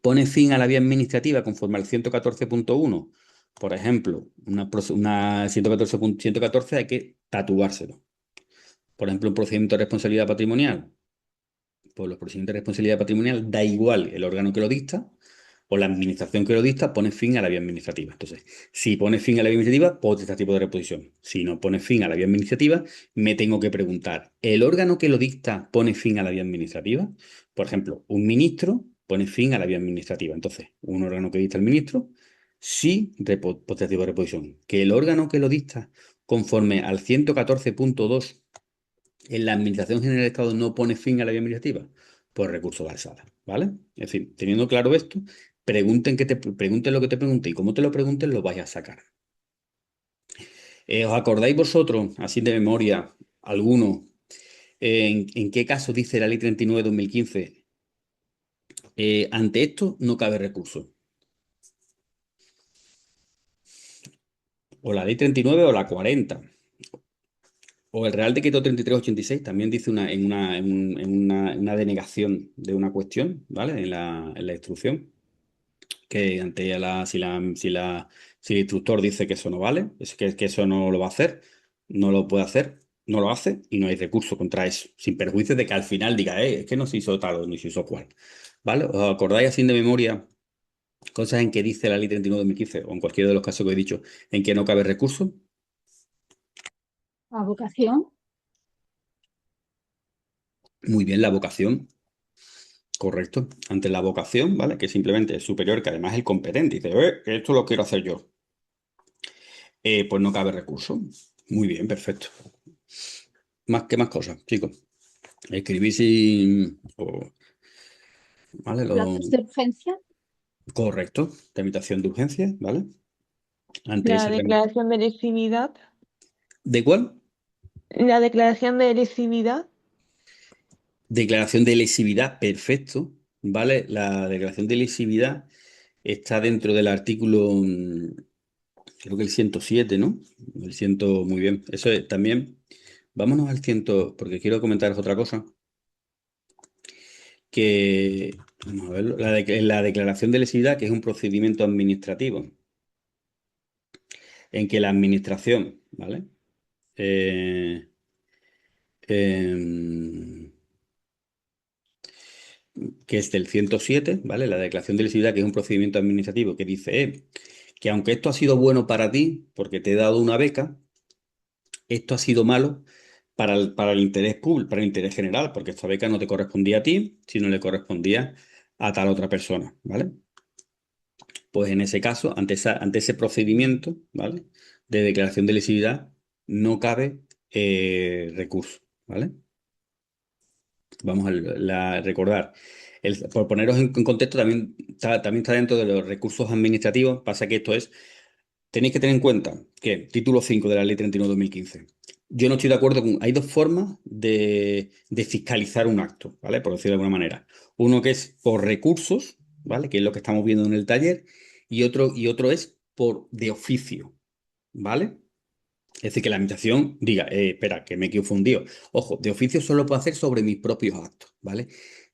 pone fin a la vía administrativa conforme al 114.1. Por ejemplo, una 114 hay que tatuárselo. Por ejemplo, un procedimiento de responsabilidad patrimonial. Pues los procedimientos de responsabilidad patrimonial da igual el órgano que lo dicta o la administración que lo dicta pone fin a la vía administrativa. Entonces, si pone fin a la vía administrativa, potestad tipo de reposición. Si no pone fin a la vía administrativa, me tengo que preguntar, ¿el órgano que lo dicta pone fin a la vía administrativa? Por ejemplo, un ministro pone fin a la vía administrativa. Entonces, un órgano que dicta el ministro, sí, potestad tipo de reposición. Que el órgano que lo dicta, conforme al 114.2 en la Administración General del Estado no pone fin a la vía administrativa, pues recurso de alzada, ¿vale? Es decir, teniendo claro esto, pregunten lo que te pregunte y como te lo pregunten, lo vais a sacar. ¿Os acordáis vosotros, así de memoria, alguno, en qué caso dice la Ley 39 de 2015? Ante esto no cabe recurso. O la Ley 39 o la 40. O el Real Decreto 3386 también dice en una denegación de una cuestión, ¿vale? En la instrucción, que ante si el instructor dice que eso no vale, que eso no lo va a hacer, no lo puede hacer, no lo hace y no hay recurso contra eso, sin perjuicio de que al final diga, es que no se hizo tal o no se hizo cual. ¿Vale? ¿Os acordáis así de memoria cosas en que dice la Ley 39 de 2015 o en cualquiera de los casos que he dicho en que no cabe recurso? La vocación. Muy bien, la vocación. Correcto. Ante la vocación, ¿vale? Que simplemente es superior, que además es el competente. Dice, que esto lo quiero hacer yo. Pues no cabe recurso. Muy bien, perfecto. ¿Qué más cosas, chicos? Escribir sin... ¿vale? Plazos de urgencia. Correcto. Tramitación de urgencia, ¿vale? Ante La esa declaración de lesividad. ¿De cuál? La declaración de lesividad. Declaración de lesividad, perfecto. ¿Vale? La declaración de lesividad está dentro del artículo, creo que el 107, ¿no? El 100, muy bien. Eso es también. Vámonos al 100, porque quiero comentaros otra cosa. Vamos a verlo, la declaración de lesividad, que es un procedimiento administrativo en que la administración, ¿vale? Eh, em, que es del 107, ¿vale? La declaración de lesividad, que es un procedimiento administrativo que dice que aunque esto ha sido bueno para ti, porque te he dado una beca, esto ha sido malo para el interés público, para el interés general, porque esta beca no te correspondía a ti, sino le correspondía a tal otra persona, ¿vale? Pues en ese caso, ante ese procedimiento, ¿vale? De declaración de lesividad, no cabe recurso, ¿vale? Vamos a recordar. Por poneros en contexto, también está dentro de los recursos administrativos. Pasa que tenéis que tener en cuenta que título 5 de la Ley 39/2015. Yo no estoy de acuerdo con. Hay dos formas de fiscalizar un acto, ¿vale? Por decirlo de alguna manera. Uno que es por recursos, ¿vale? Que es lo que estamos viendo en el taller. Y otro es de oficio, ¿vale? Es decir, que la administración diga, espera, que me he confundido. Ojo, de oficio solo puedo hacer sobre mis propios actos, ¿vale?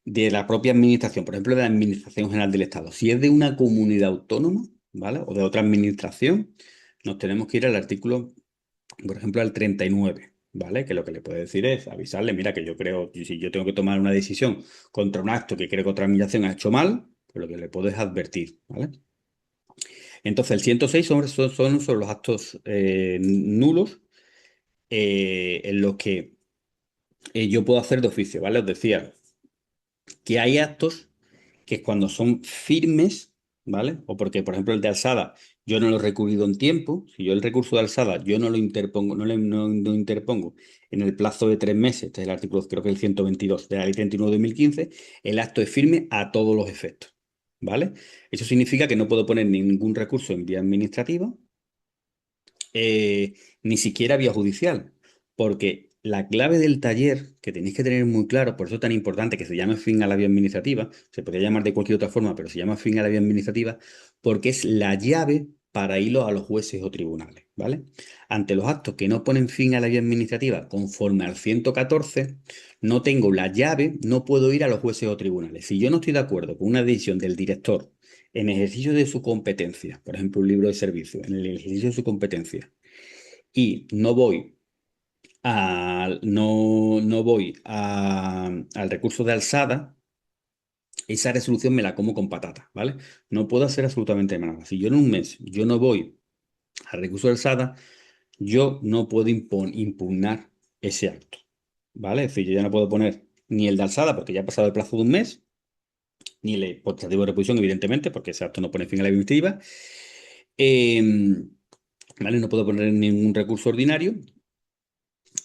De la propia administración, por ejemplo, de la Administración General del Estado. Si es de una comunidad autónoma, ¿vale? O de otra administración, nos tenemos que ir al artículo, por ejemplo, al 39, ¿vale? Que lo que le puede decir es avisarle, mira, que yo creo, si yo tengo que tomar una decisión contra un acto que creo que otra administración ha hecho mal, pues lo que le puedo es advertir, ¿vale? Entonces, el 106 son sobre los actos nulos en los que yo puedo hacer de oficio, ¿vale? Os decía que hay actos que cuando son firmes, ¿vale? O porque, por ejemplo, el de alzada, yo no lo he recurrido en tiempo. Si yo el recurso de alzada, yo no lo interpongo, no interpongo en el plazo de 3 meses, este es el artículo, creo que el 122 de la Ley 39/2015, el acto es firme a todos los efectos, ¿vale? Eso significa que no puedo poner ningún recurso en vía administrativa, ni siquiera vía judicial, porque la clave del taller, que tenéis que tener muy claro, por eso es tan importante que se llame fin a la vía administrativa, se podría llamar de cualquier otra forma, pero se llama fin a la vía administrativa, porque es la llave para irlo a los jueces o tribunales, ¿vale? Ante los actos que no ponen fin a la vía administrativa conforme al 114, no tengo la llave, no puedo ir a los jueces o tribunales. Si yo no estoy de acuerdo con una decisión del director en ejercicio de su competencia, por ejemplo, un libro de servicio, en el ejercicio de su competencia, y al recurso de alzada, esa resolución me la como con patata, ¿vale? No puedo hacer absolutamente nada. Si yo en un mes yo no voy al recurso de alzada, yo no puedo impugnar ese acto, ¿vale? Es decir, yo ya no puedo poner ni el de alzada porque ya ha pasado el plazo de un mes, ni el potestativo de reposición, evidentemente, porque ese acto no pone fin a la administrativa. ¿Vale? No puedo poner ningún recurso ordinario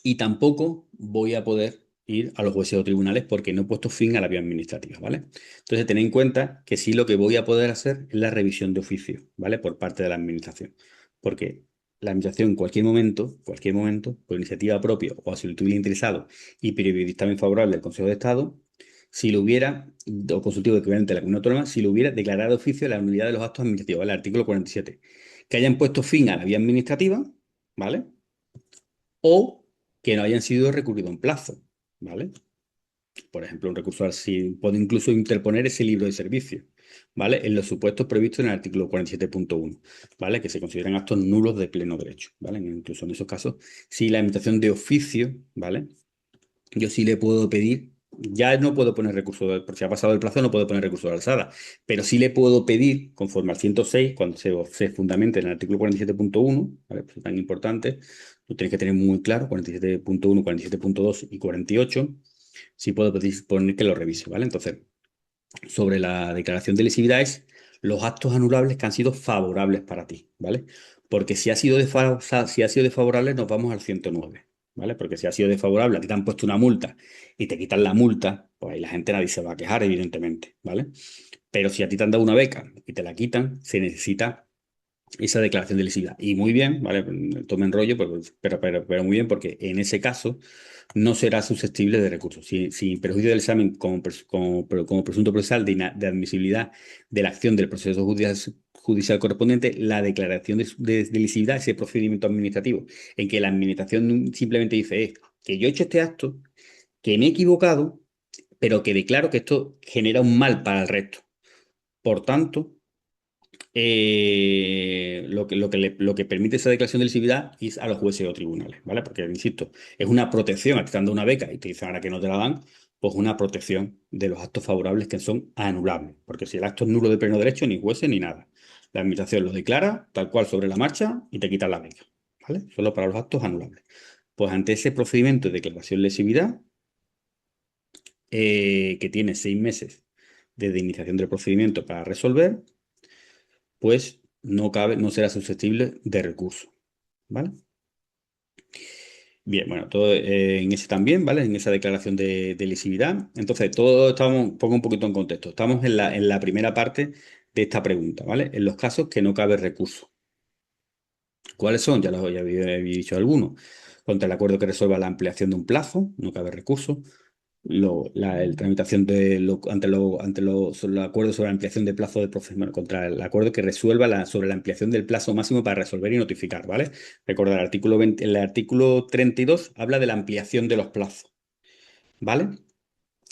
y tampoco voy a poder ir a los jueces o tribunales porque no he puesto fin a la vía administrativa, ¿vale? Entonces, tened en cuenta que sí lo que voy a poder hacer es la revisión de oficio, ¿vale? Por parte de la administración. Porque la administración en cualquier momento, por iniciativa propia o a solicitud del interesado y previo dictamen favorable del Consejo de Estado, si lo hubiera, o consultivo equivalente de la comunidad autónoma, si lo hubiera declarado de oficio la nulidad de los actos administrativos, ¿vale? Artículo 47. Que hayan puesto fin a la vía administrativa, ¿vale? O que no hayan sido recurrido en plazo, ¿vale? Por ejemplo, un recurso si puedo incluso interponer ese libro de servicio, ¿vale? En los supuestos previstos en el artículo 47.1, ¿vale? Que se consideran actos nulos de pleno derecho, ¿vale? Incluso en esos casos, si la administración de oficio, ¿vale? Yo sí le puedo pedir, ya no puedo poner recurso, porque si ha pasado el plazo no puedo poner recurso de alzada, pero sí le puedo pedir, conforme al 106, cuando se fundamente en el artículo 47.1, ¿vale? Pues es tan importante, lo tenéis que tener muy claro, 47.1, 47.2 y 48, sí puedo pedir poner que lo revise, ¿vale? Entonces, sobre la declaración de lesividad es los actos anulables que han sido favorables para ti, ¿vale? Porque si ha sido desfavorable, nos vamos al 109, ¿vale? Porque si ha sido desfavorable, a ti te han puesto una multa y te quitan la multa, pues ahí la gente nadie se va a quejar, evidentemente, ¿vale? Pero si a ti te han dado una beca y te la quitan, se necesita esa declaración de lesividad. Y muy bien, ¿vale? Tomen rollo, pero muy bien, porque en ese caso no será susceptible de recursos. Sin perjuicio del examen como presunto procesal de admisibilidad de la acción del proceso judicial correspondiente, la declaración de lesividad, ese procedimiento administrativo, en que la administración simplemente dice, que yo he hecho este acto, que me he equivocado, pero que declaro que esto genera un mal para el resto. Por tanto, lo que permite esa declaración de lesividad es a los jueces o tribunales, ¿vale? Porque, insisto, es una protección, a ti te dando una beca y te dicen ahora que no te la dan, pues una protección de los actos favorables que son anulables, porque si el acto es nulo de pleno derecho, ni jueces ni nada. La administración lo declara tal cual sobre la marcha y te quitan la beca, ¿vale? Solo para los actos anulables. Pues ante ese procedimiento de declaración de lesividad, que tiene 6 meses desde iniciación del procedimiento para resolver, pues no será susceptible de recurso, ¿vale? Bien, bueno, todo en ese también, ¿vale? En esa declaración de lesividad. Entonces, todo estamos, pongo un poquito en contexto. Estamos en la primera parte de esta pregunta, ¿vale? En los casos que no cabe recurso. ¿Cuáles son? Ya había dicho algunos. Contra el acuerdo que resuelva la ampliación de un plazo, no cabe recurso. La tramitación ante los acuerdos sobre la ampliación de plazo de procedimiento, contra el acuerdo que resuelva sobre la ampliación del plazo máximo para resolver y notificar, ¿vale? Recordar, el artículo 32 habla de la ampliación de los plazos, ¿vale?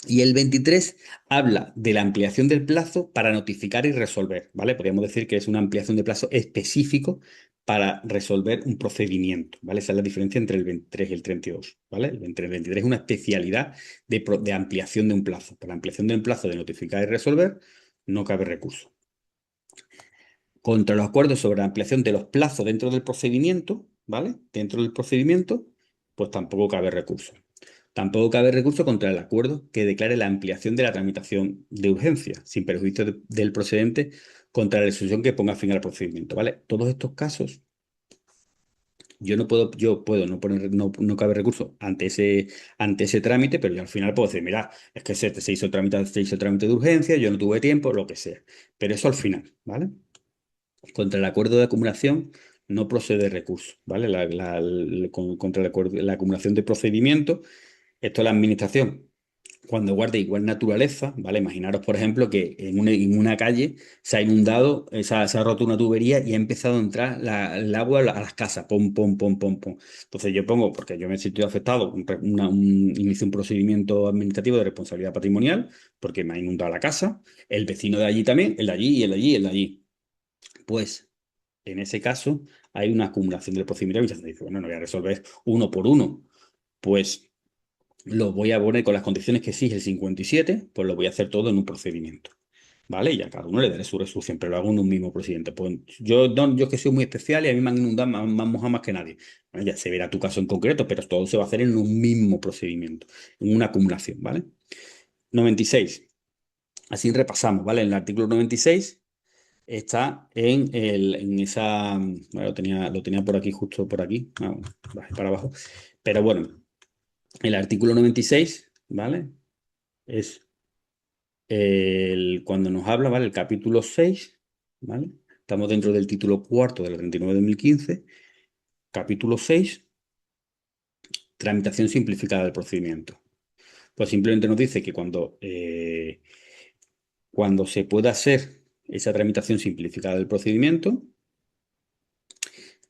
Y el 23 habla de la ampliación del plazo para notificar y resolver, ¿vale? Podríamos decir que es una ampliación de plazo específico para resolver un procedimiento, ¿vale? Esa es la diferencia entre el 23 y el 32, ¿vale? Entre el 23 es una especialidad de ampliación de un plazo. Para la ampliación de un plazo de notificar y resolver no cabe recurso. Contra los acuerdos sobre la ampliación de los plazos dentro del procedimiento, ¿vale? Dentro del procedimiento, pues tampoco cabe recurso. Tampoco cabe recurso contra el acuerdo que declare la ampliación de la tramitación de urgencia, sin perjuicio del procedente, contra la resolución que ponga fin al procedimiento, ¿vale? Todos estos casos, yo puedo no poner, no cabe recurso ante ese trámite, pero yo al final puedo decir, mira, es que se hizo el trámite de urgencia, yo no tuve tiempo, lo que sea. Pero eso al final, ¿vale? Contra el acuerdo de acumulación no procede recurso, ¿vale? Contra la acumulación de procedimientos, esto es la administración. Cuando guarde igual naturaleza, ¿vale? Imaginaros, por ejemplo, que en una calle se ha inundado, se ha roto una tubería y ha empezado a entrar el agua a las casas, pom, pom, pom, pom, pom. Entonces yo pongo, porque yo me he sentido afectado, inicio un procedimiento administrativo de responsabilidad patrimonial, porque me ha inundado la casa, el vecino de allí también, el de allí y el de allí y el de allí. Pues en ese caso hay una acumulación del procedimiento y se dice, bueno, no voy a resolver uno por uno. Pues lo voy a poner con las condiciones que exige el 57, pues lo voy a hacer todo en un procedimiento. ¿Vale? Y a cada uno le daré su resolución, pero lo hago en un mismo procedimiento. Pues yo, no, yo es que soy muy especial y a mí me han inundado, me han mojado más que nadie. Bueno, ya se verá tu caso en concreto, pero todo se va a hacer en un mismo procedimiento, en una acumulación, ¿vale? 96. Así repasamos, ¿vale? En el artículo 96 está en esa. Bueno, lo tenía por aquí, justo por aquí. Bueno, bajé para abajo. Pero bueno, el artículo 96, ¿vale? Es cuando nos habla, ¿vale? El capítulo 6, ¿vale? Estamos dentro del título cuarto de la 39/2015. Capítulo 6, tramitación simplificada del procedimiento. Pues simplemente nos dice que cuando se pueda hacer esa tramitación simplificada del procedimiento,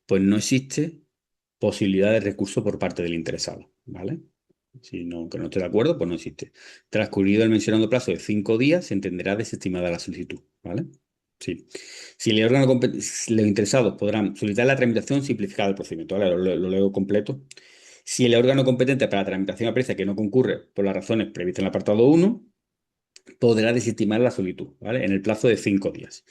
pues no existe posibilidad de recurso por parte del interesado, ¿vale? Si no, que no esté de acuerdo, pues no existe. Transcurrido el mencionado plazo de 5 días, se entenderá desestimada la solicitud, ¿vale? Sí. Si el órgano los interesados podrán solicitar la tramitación simplificada del procedimiento, ¿vale? Lo leo completo. Si el órgano competente para la tramitación aprecia que no concurre por las razones previstas en el apartado 1, podrá desestimar la solicitud, ¿vale? En el plazo de 5 días.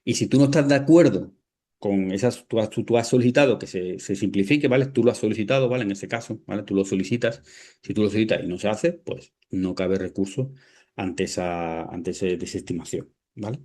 Y si tú no estás de acuerdo con esas, tú has solicitado que se simplifique, ¿vale? Tú lo has solicitado, ¿vale? En ese caso, ¿vale? Tú lo solicitas. Si tú lo solicitas y no se hace, pues no cabe recurso ante esa desestimación, ¿vale?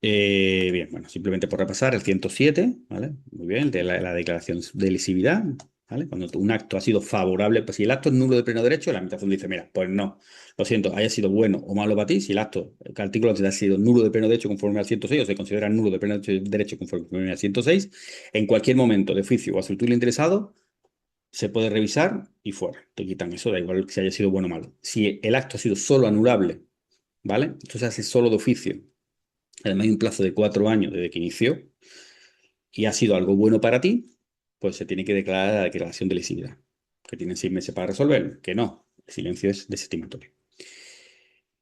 Bien, bueno, simplemente por repasar el 107, ¿vale? Muy bien, de la declaración de lesividad, ¿vale? Cuando un acto ha sido favorable, pues si el acto es nulo de pleno derecho, la administración dice, mira, pues no, lo siento, haya sido bueno o malo para ti, si el artículo ha sido nulo de pleno derecho conforme al 106 o se considera nulo de pleno derecho conforme al 106, en cualquier momento de oficio o a su título interesado, se puede revisar y fuera, te quitan eso, da igual si haya sido bueno o malo. Si el acto ha sido solo anulable, ¿vale? Esto se hace solo de oficio. Además hay un plazo de 4 años desde que inició y ha sido algo bueno para ti, pues se tiene que declarar la declaración de lesividad, que tienen 6 meses para resolverlo, que no, el silencio es desestimatorio.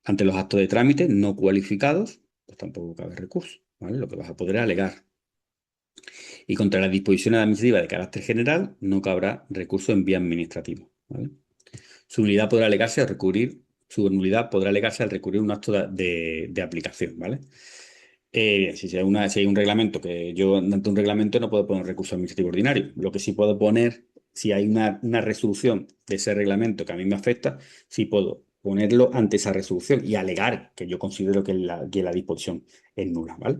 Ante los actos de trámite no cualificados, pues tampoco cabe recurso, ¿vale? Lo que vas a poder alegar. Y contra las disposiciones administrativas de carácter general no cabrá recurso en vía administrativa, ¿vale? Su nulidad podrá alegarse al recurrir, su nulidad podrá alegarse al recurrir un acto de aplicación, ¿vale? Si hay un reglamento que yo, ante un reglamento, no puedo poner recurso administrativo ordinario. Lo que sí puedo poner, si hay una resolución de ese reglamento que a mí me afecta, sí puedo ponerlo ante esa resolución y alegar que yo considero que la disposición es nula, ¿vale?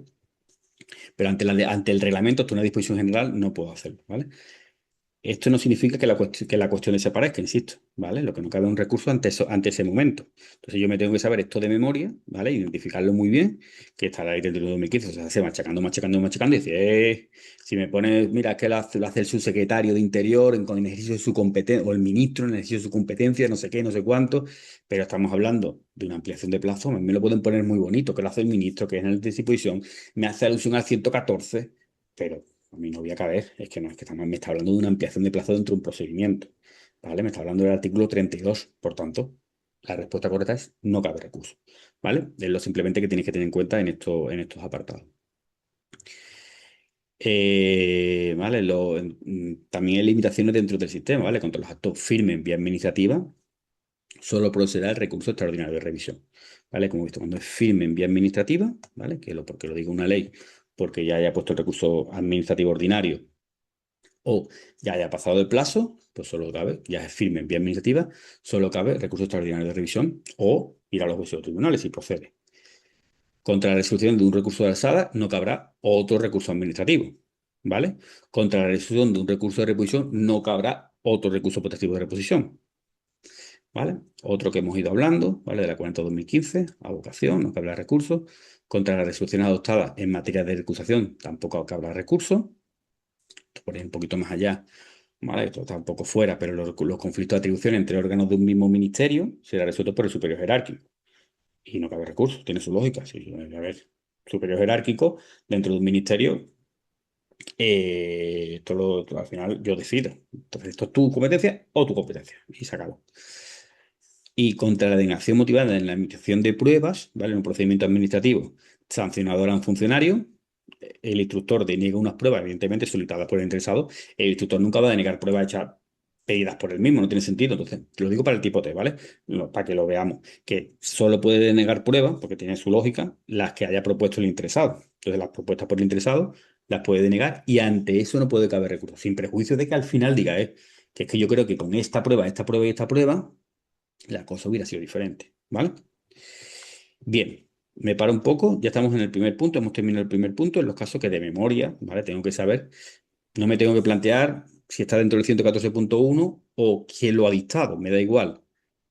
Pero ante el reglamento, ante una disposición general, no puedo hacerlo, ¿vale? Esto no significa que la cuestión desaparezca, insisto, ¿vale? Lo que no cabe es un recurso ante ese momento. Entonces yo me tengo que saber esto de memoria, ¿vale? Identificarlo muy bien, que está la ley del 2015, o sea, se machacando, machacando, machacando, y dice, si me pones, mira, es que lo hace el subsecretario de Interior con el ejercicio de su competencia, o el ministro en el ejercicio de su competencia, no sé qué, no sé cuánto, pero estamos hablando de una ampliación de plazo, a mí me lo pueden poner muy bonito, que lo hace el ministro, que es en el de disposición, me hace alusión al 114, pero a mí no voy a caber, es que no, es que me está hablando de una ampliación de plazo dentro de un procedimiento, ¿vale? Me está hablando del artículo 32, por tanto, la respuesta correcta es no cabe recurso, ¿vale? Es lo simplemente que tienes que tener en cuenta en estos apartados. ¿Vale? También hay limitaciones dentro del sistema, ¿vale? Contra los actos firmes en vía administrativa, solo procederá el recurso extraordinario de revisión, ¿vale? Como he visto, cuando es firme en vía administrativa, ¿vale? Porque lo diga una ley, porque ya haya puesto el recurso administrativo ordinario o ya haya pasado el plazo, pues solo cabe, ya es firme en vía administrativa, solo cabe recurso extraordinario de revisión o ir a los juicios de tribunales si procede. Contra la resolución de un recurso de alzada no cabrá otro recurso administrativo, ¿vale? Contra la resolución de un recurso de reposición no cabrá otro recurso potestivo de reposición, ¿vale? Otro que hemos ido hablando, ¿vale? De la 40/2015, avocación, no cabrá recurso. Contra las resoluciones adoptadas en materia de recusación tampoco cabrá recurso. Por ir un poquito más allá, ¿vale? Esto está un poco fuera, pero los conflictos de atribución entre órganos de un mismo ministerio será resuelto por el superior jerárquico. Y no cabe recurso, tiene su lógica. Si, a ver, superior jerárquico dentro de un ministerio, al final yo decido. Entonces, esto es tu competencia o tu competencia. Y se acabó. Y contra la denegación motivada en la emisión de pruebas, ¿vale? En un procedimiento administrativo sancionador a un funcionario, el instructor deniega unas pruebas, evidentemente solicitadas por el interesado, el instructor nunca va a denegar pruebas hechas pedidas por él mismo, no tiene sentido. Entonces, lo digo para el tipo T, ¿vale? Para que lo veamos, que solo puede denegar pruebas, porque tiene su lógica, las que haya propuesto el interesado. Entonces, las propuestas por el interesado las puede denegar y ante eso no puede caber recurso, sin prejuicio de que al final diga, que es que yo creo que con esta prueba y esta prueba, la cosa hubiera sido diferente, ¿vale? Bien, me paro un poco, ya estamos en el primer punto, hemos terminado el primer punto, en los casos que de memoria, ¿vale? Tengo que saber, no me tengo que plantear si está dentro del 114.1 o quién lo ha dictado, me da igual,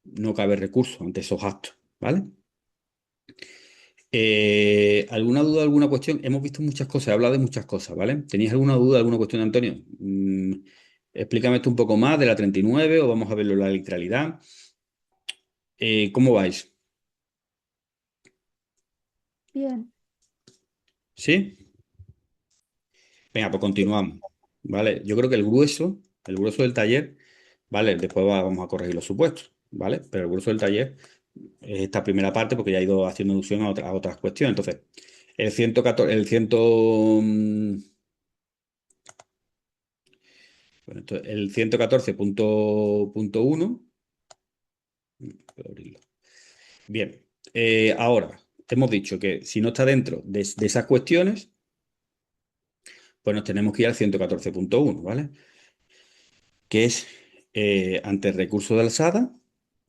no cabe recurso ante esos actos, ¿vale? ¿Alguna duda, alguna cuestión? Hemos visto muchas cosas, he hablado de muchas cosas, ¿vale? ¿Tenéis alguna duda, alguna cuestión, Antonio? Explícame esto un poco más de la 39 o vamos a verlo la literalidad. ¿Cómo vais? Bien. ¿Sí? Venga, pues continuamos, ¿vale? Yo creo que el grueso del taller, ¿vale? Después vamos a corregir los supuestos, ¿vale? Pero el grueso del taller es esta primera parte porque ya he ido haciendo alusión a otras cuestiones. Entonces, el 114, bueno, el 114.1, puedo abrirlo. Bien, ahora, hemos dicho que si no está dentro de esas cuestiones, pues nos tenemos que ir al 114.1, ¿vale? Que es ante el recurso de alzada,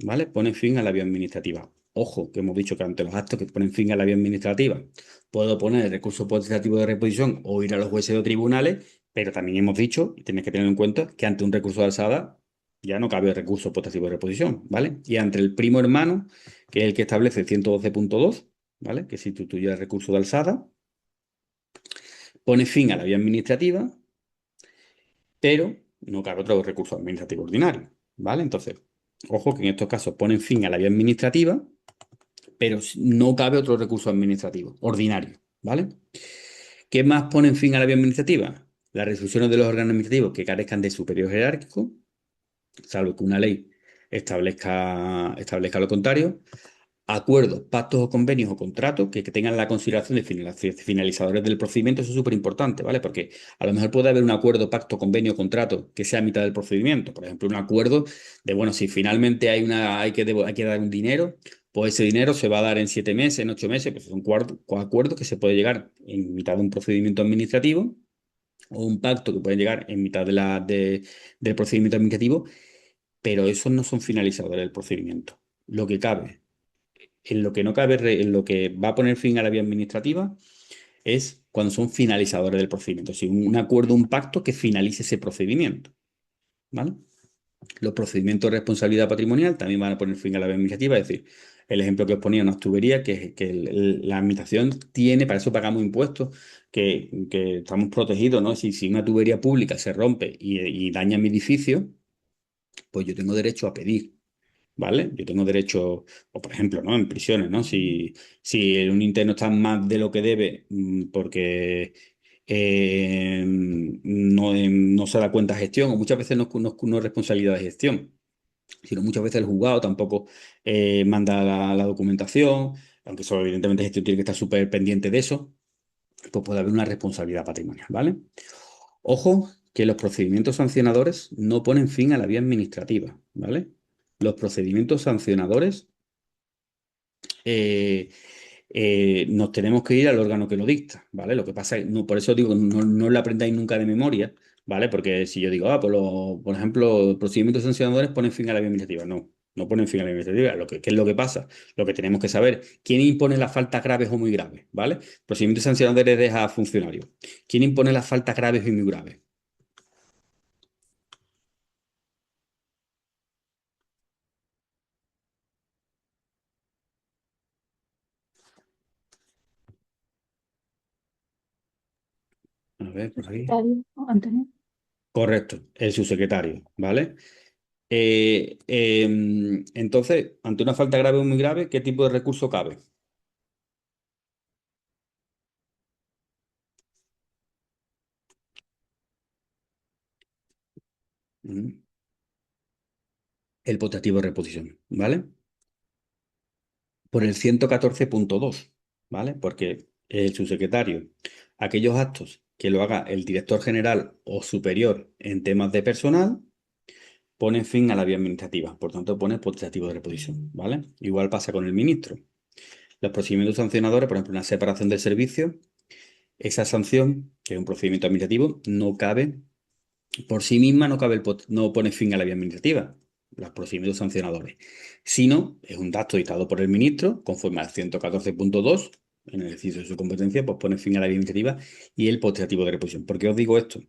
¿vale? Pone fin a la vía administrativa. Ojo, que hemos dicho que ante los actos que ponen fin a la vía administrativa, puedo poner el recurso potestativo de reposición o ir a los jueces o tribunales, pero también hemos dicho, y tenéis que tenerlo en cuenta, que ante un recurso de alzada ya no cabe el recurso potestativo de reposición, ¿vale? Y ante el primo hermano, que es el que establece el 112.2, ¿vale? Que si sustituye el recurso de alzada, pone fin a la vía administrativa, pero no cabe otro recurso administrativo ordinario, ¿vale? Entonces, ojo que en estos casos ponen fin a la vía administrativa, pero no cabe otro recurso administrativo ordinario, ¿vale? ¿Qué más ponen fin a la vía administrativa? Las resoluciones de los órganos administrativos que carezcan de superior jerárquico, salvo que una ley establezca lo contrario. Acuerdos, pactos o convenios o contratos que tengan la consideración de finalizadores del procedimiento, eso es súper importante, ¿vale? Porque a lo mejor puede haber un acuerdo, pacto, convenio o contrato que sea a mitad del procedimiento. Por ejemplo, un acuerdo de, bueno, si finalmente hay que dar un dinero, pues ese dinero se va a dar en 7 meses, en 8 meses, pues es un acuerdo que se puede llegar en mitad de un procedimiento administrativo o un pacto que puede llegar en mitad del procedimiento administrativo, pero esos no son finalizadores del procedimiento. Lo que cabe en lo que no cabe, en lo que va a poner fin a la vía administrativa es cuando son finalizadores del procedimiento. Si un acuerdo, un pacto que finalice ese procedimiento. ¿vale? Los procedimientos de responsabilidad patrimonial también van a poner fin a la vía administrativa, es decir, el ejemplo que os ponía, unas tuberías, que la administración tiene, para eso pagamos impuestos, que estamos protegidos, ¿no? Si una tubería pública se rompe y daña mi edificio, pues yo tengo derecho a pedir. ¿Vale? Yo tengo derecho, o por ejemplo, ¿no? En prisiones, ¿no? Si un interno está más de lo que debe porque no se da cuenta de gestión, o muchas veces no es responsabilidad de gestión, sino muchas veces el juzgado tampoco manda la documentación, aunque eso evidentemente el gestión tiene que estar súper pendiente de eso, pues puede haber una responsabilidad patrimonial, ¿vale? Ojo que los procedimientos sancionadores no ponen fin a la vía administrativa, ¿vale? Los procedimientos sancionadores eh, nos tenemos que ir al órgano que lo dicta, ¿vale? Lo que pasa es, no, por eso digo, no lo aprendáis nunca de memoria, ¿vale? Porque si yo digo, por ejemplo, los procedimientos sancionadores ponen fin a la vía administrativa, no ponen fin a la vía administrativa. ¿Qué es lo que pasa? Lo que tenemos que saber, ¿quién impone las faltas graves o muy graves? ¿Vale? Procedimientos sancionadores deja a funcionarios. ¿Quién impone las faltas graves y muy graves? A ver, por ahí. Secretario, ¿no, Antonio? Correcto, el subsecretario, ¿vale? Entonces, ante una falta grave o muy grave, ¿qué tipo de recurso cabe? Mm, El potativo de reposición, ¿vale? Por el 114.2, ¿vale? Porque el subsecretario, aquellos actos que lo haga el director general o superior en temas de personal, ponen fin a la vía administrativa, por tanto pone potestativo de reposición, ¿vale? Igual pasa con el ministro. Los procedimientos sancionadores, por ejemplo, una separación del servicio, esa sanción, que es un procedimiento administrativo, no cabe, por sí misma no pone fin a la vía administrativa, los procedimientos sancionadores, sino es un acto dictado por el ministro, conforme al 114.2, en el ejercicio de su competencia, pues pone fin a la vía administrativa y el potestativo de reposición. ¿Por qué os digo esto?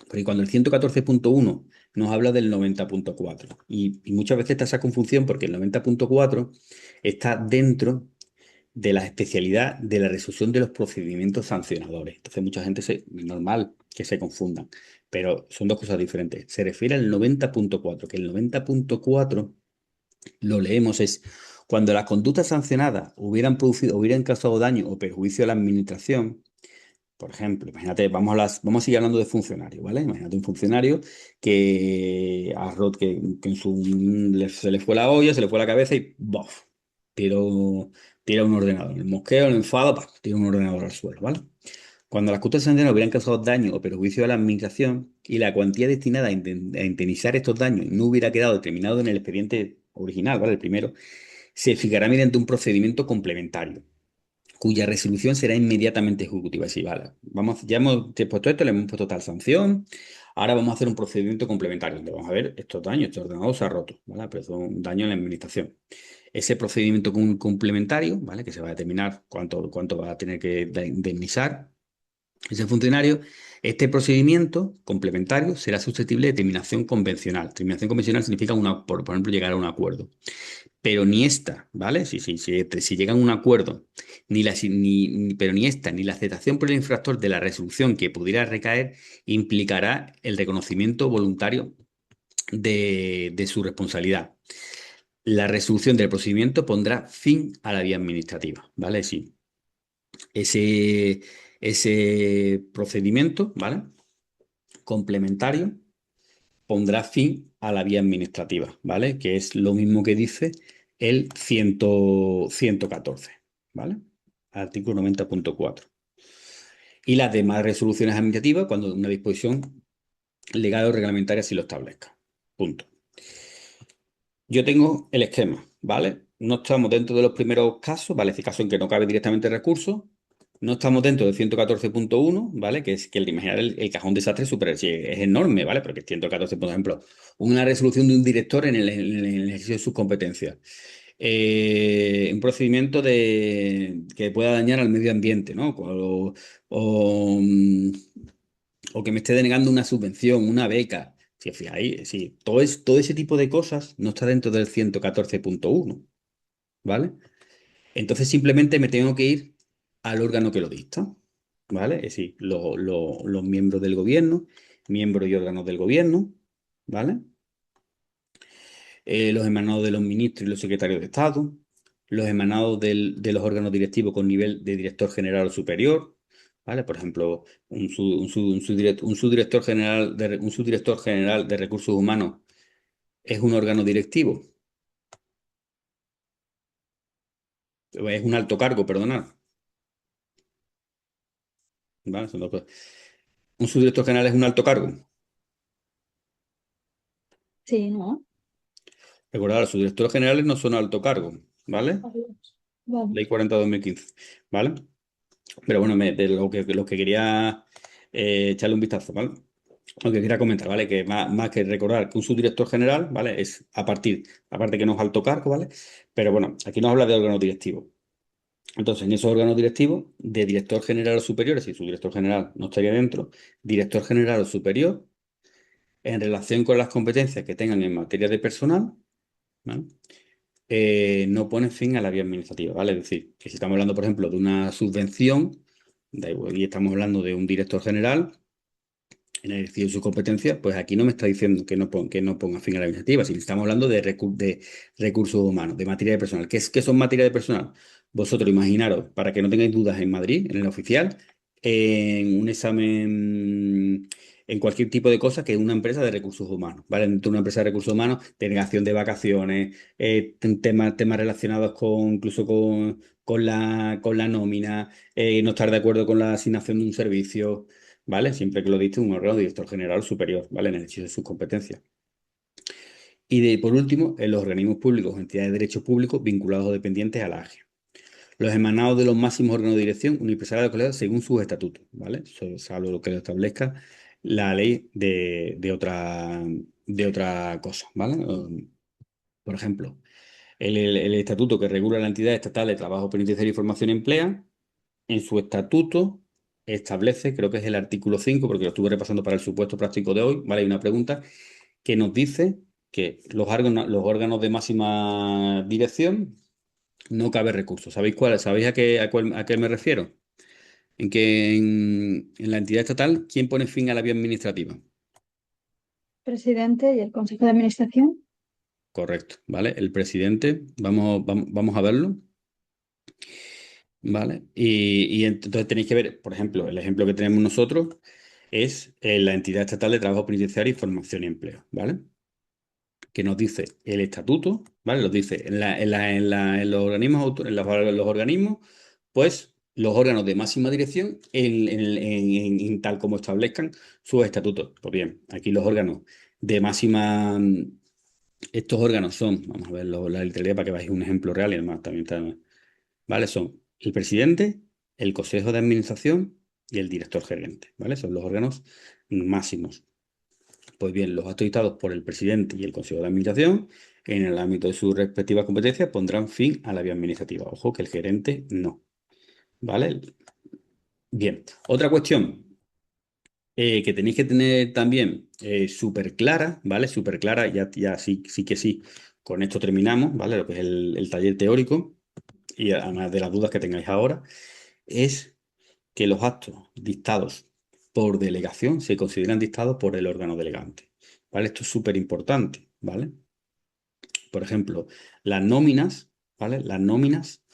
Porque cuando el 114.1 nos habla del 90.4 y muchas veces está esa confusión porque el 90.4 está dentro de la especialidad de la resolución de los procedimientos sancionadores. Entonces mucha gente es normal que se confundan, pero son dos cosas diferentes. Se refiere al 90.4, que el 90.4 lo leemos es cuando las conductas sancionadas hubieran causado daño o perjuicio a la administración. Por ejemplo, imagínate, vamos a seguir hablando de funcionarios, ¿vale? Imagínate un funcionario que se le fue la olla, se le fue la cabeza y ¡bof! Tira un ordenador. El mosqueo, el enfado, ¡paf! Tira un ordenador al suelo, ¿vale? Cuando las costas sancionadas hubieran causado daño o perjuicio a la administración y la cuantía destinada a indemnizar estos daños no hubiera quedado determinado en el expediente original, ¿vale? El primero, se fijará mediante un procedimiento complementario cuya resolución será inmediatamente ejecutiva. Sí, vale. Ya hemos puesto esto, le hemos puesto tal sanción. Ahora vamos a hacer un procedimiento complementario, donde vamos a ver estos daños, este ordenador se ha roto, ¿vale? Pero es un daño en la administración. Ese procedimiento complementario, ¿vale? Que se va a determinar cuánto va a tener que indemnizar ese funcionario. Este procedimiento complementario será susceptible de terminación convencional. Terminación convencional significa, por ejemplo, llegar a un acuerdo. Pero ni esta, ¿vale? Si llegan a un acuerdo, pero ni esta, ni la aceptación por el infractor de la resolución que pudiera recaer implicará el reconocimiento voluntario de su responsabilidad. La resolución del procedimiento pondrá fin a la vía administrativa, ¿vale? Sí. Ese procedimiento, ¿vale? Complementario pondrá fin a la vía administrativa, ¿vale? Que es lo mismo que dice el 114, ¿vale? Artículo 90.4. Y las demás resoluciones administrativas cuando una disposición legal o reglamentaria así lo establezca. Punto. Yo tengo el esquema, ¿vale? No estamos dentro de los primeros casos, ¿vale? Este caso en que no cabe directamente recurso. No estamos dentro del 114.1, ¿vale? Que es que el de imaginar el cajón desastre sí, es enorme, ¿vale? Porque el 114, por ejemplo, una resolución de un director en el ejercicio de sus competencias. Un procedimiento que pueda dañar al medio ambiente, ¿no? O, o, mm, o que me esté denegando una subvención, una beca, Si os fijáis, sí, todo ese tipo de cosas no está dentro del 114.1, ¿vale? Entonces simplemente me tengo que ir al órgano que lo dicta, ¿vale? Es decir, los miembros del gobierno, miembros y órganos del gobierno, ¿vale? Los emanados de los ministros y los secretarios de Estado, los emanados de los órganos directivos con nivel de director general o superior, ¿vale? Por ejemplo, un subdirector general de recursos humanos es un órgano directivo, es un alto cargo, perdonad, ¿vale? Un subdirector general es un alto cargo. Sí, ¿no? Recordad, los subdirectores generales no son alto cargo, ¿vale? Vale. Ley 40/2015, ¿vale? Pero bueno, de lo que quería echarle un vistazo, ¿vale? Lo que quería comentar, ¿vale? Que más que recordar que un subdirector general, ¿vale? Es aparte que no es alto cargo, ¿vale? Pero bueno, aquí nos habla de órganos directivos. Entonces, en esos órganos directivos, de director general o superior, si subdirector general no estaría dentro, director general o superior, en relación con las competencias que tengan en materia de personal, ¿vale? No pone fin a la vía administrativa, ¿vale? Es decir, que si estamos hablando, por ejemplo, de una subvención, y estamos hablando de un director general en el ejercicio de sus competencias, pues aquí no me está diciendo que no ponga fin a la iniciativa, sino estamos hablando de recursos humanos, de materia de personal. ¿Qué son materia de personal? Vosotros imaginaros, para que no tengáis dudas en Madrid, en el oficial, en un examen, en cualquier tipo de cosa que es una empresa de recursos humanos, ¿vale? Dentro de una empresa de recursos humanos, denegación de vacaciones, temas relacionados incluso con la nómina, no estar de acuerdo con la asignación de un servicio. ¿Vale? Siempre que lo dicte un órgano director general superior, ¿vale? En el ejercicio de sus competencias. Y por último, en los organismos públicos o entidades de derecho público vinculados o dependientes a la AGE. Los emanados de los máximos órganos de dirección universales de colegios según sus estatutos, ¿vale? Salvo lo que lo establezca la ley de otra cosa, ¿vale? Por ejemplo, el estatuto que regula la entidad estatal de trabajo penitenciario y formación emplea en su estatuto establece, creo que es el artículo 5, porque lo estuve repasando para el supuesto práctico de hoy, ¿vale? Hay una pregunta que nos dice que los órganos de máxima dirección no cabe recurso. ¿Sabéis cuál? ¿Sabéis a qué me refiero? En que en la entidad estatal, ¿quién pone fin a la vía administrativa? Presidente y el Consejo de Administración. Correcto, ¿vale? El presidente, vamos a verlo. ¿Vale? Y entonces tenéis que ver, por ejemplo, el ejemplo que tenemos nosotros es la entidad estatal de trabajo penitenciario y formación y empleo, ¿vale? Que nos dice el estatuto, ¿vale? Nos dice en los organismos, los organismos, pues los órganos de máxima dirección en tal como establezcan sus estatutos. Pues bien, aquí los órganos de máxima, estos órganos son, vamos a ver la literalidad para que veáis un ejemplo real y además también está. ¿Vale? Son el presidente, el consejo de administración y el director gerente, ¿vale? Son los órganos máximos. Pues bien, los actos dictados por el presidente y el consejo de administración, en el ámbito de sus respectivas competencias, pondrán fin a la vía administrativa. Ojo que el gerente no, ¿vale? Bien, otra cuestión que tenéis que tener también súper clara, ¿vale? Súper clara, ya sí, sí que sí, con esto terminamos, ¿vale? Lo que es el taller teórico y además de las dudas que tengáis ahora, es que los actos dictados por delegación se consideran dictados por el órgano delegante. ¿Vale? Esto es súper importante, ¿vale? Por ejemplo, las nóminas, ¿vale? Las nóminas,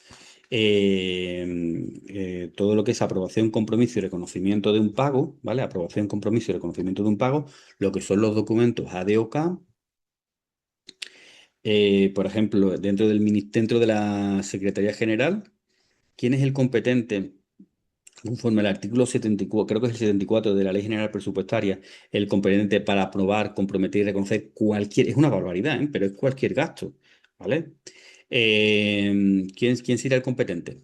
todo lo que es aprobación, compromiso y reconocimiento de un pago, ¿vale? Aprobación, compromiso y reconocimiento de un pago, lo que son los documentos ADOK, por ejemplo, dentro de la Secretaría General, ¿quién es el competente? Conforme al artículo 74, creo que es el 74 de la Ley General Presupuestaria, el competente para aprobar, comprometer y reconocer es una barbaridad, ¿eh? Pero es cualquier gasto, ¿vale? ¿Quién será el competente?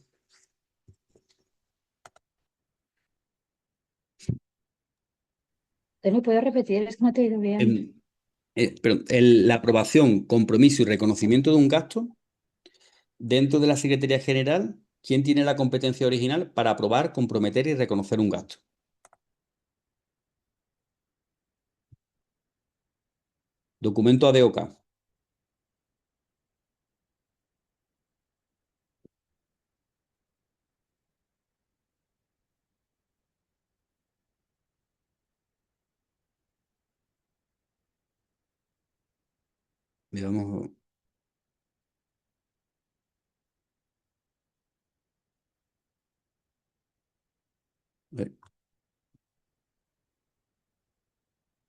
¿Te lo puedo repetir? Es que no te he oído bien. La aprobación, compromiso y reconocimiento de un gasto dentro de la Secretaría General, ¿quién tiene la competencia original para aprobar, comprometer y reconocer un gasto? Documento ADOK. Vamos a ver.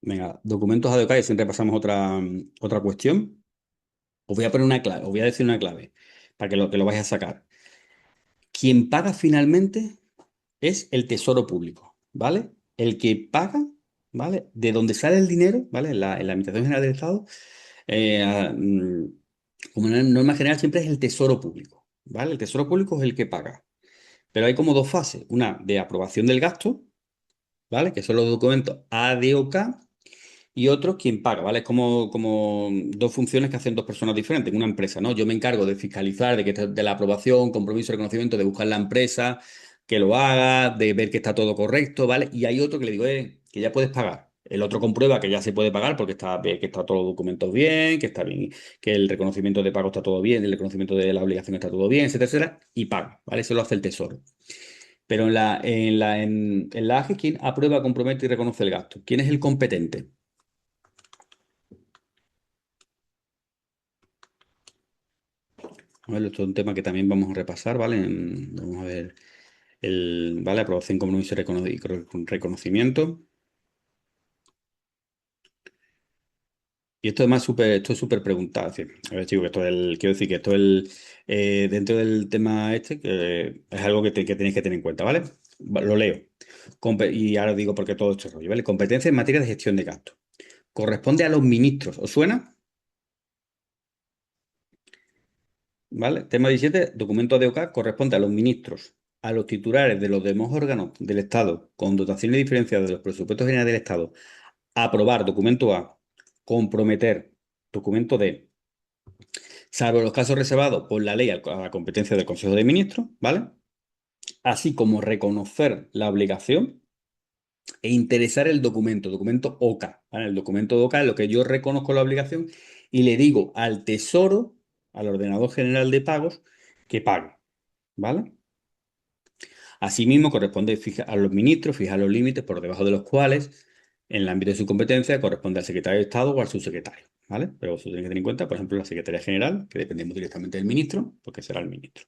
Venga, documentos ADOK, y siempre pasamos otra cuestión. Os voy a poner una clave, os voy a decir una clave para que lo vais a sacar. Quien paga finalmente es el Tesoro Público, ¿vale? El que paga, ¿vale? De donde sale el dinero, ¿vale? En la Administración General del Estado, como norma general, siempre es el Tesoro Público, ¿vale? El Tesoro Público es el que paga. Pero hay como dos fases. Una de aprobación del gasto, ¿vale? Que son los documentos ADOK, y otro quien paga, ¿vale? Es como dos funciones que hacen dos personas diferentes en una empresa, ¿no? Yo me encargo de fiscalizar, de la aprobación, compromiso, reconocimiento, de buscar la empresa, que lo haga, de ver que está todo correcto, ¿vale? Y hay otro que le digo, que ya puedes pagar. El otro comprueba que ya se puede pagar porque ve que está todos los documentos bien, que está bien, que el reconocimiento de pago está todo bien, el reconocimiento de la obligación está todo bien, etcétera, etcétera, y paga, ¿vale? Eso lo hace el Tesoro. Pero en la AGE, ¿quién aprueba, compromete y reconoce el gasto? ¿Quién es el competente? Bueno, esto es un tema que también vamos a repasar, ¿vale? Vamos a ver ¿vale? Aprobación, compromiso y reconocimiento. Y esto además esto es súper preguntado. Es decir, a ver, chico, que quiero decir que esto dentro del tema que es algo que tenéis que tener en cuenta, ¿vale? Lo leo. Y ahora os digo por qué todo este rollo, ¿vale? Competencia en materia de gestión de gastos. Corresponde a los ministros. ¿Os suena? ¿Vale? Tema 17, documento de OCA corresponde a los ministros, a los titulares de los demás órganos del Estado con dotaciones diferenciadas de los presupuestos generales del Estado, aprobar documento A, comprometer documento D, salvo los casos reservados por la ley a la competencia del Consejo de Ministros, ¿vale? Así como reconocer la obligación e interesar el documento OCA, ¿vale? El documento de OCA es lo que yo reconozco la obligación y le digo al Tesoro, al Ordenador General de Pagos, que pague, ¿vale? Asimismo, corresponde a los ministros fijar los límites por debajo de los cuales, en el ámbito de su competencia, corresponde al secretario de Estado o al subsecretario, ¿vale? Pero eso tiene que tener en cuenta, por ejemplo, la Secretaría General, que dependemos directamente del ministro, porque será el ministro.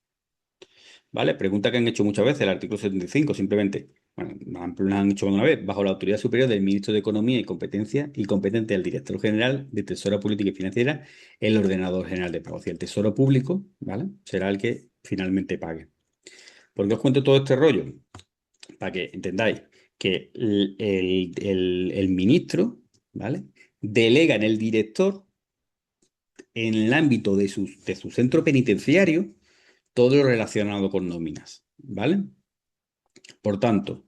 ¿Vale? Pregunta que han hecho muchas veces, el artículo 75, simplemente, bueno, la han hecho una vez, bajo la autoridad superior del ministro de Economía y Competencia y competente al director general de Tesoro Política y Financiera, el ordenador general de pagos. Y el Tesoro Público, ¿vale? Será el que finalmente pague. ¿Por qué os cuento todo este rollo? Para que entendáis que el ministro, ¿vale? Delega en el director, en el ámbito de su centro penitenciario, todo lo relacionado con nóminas, ¿vale? Por tanto,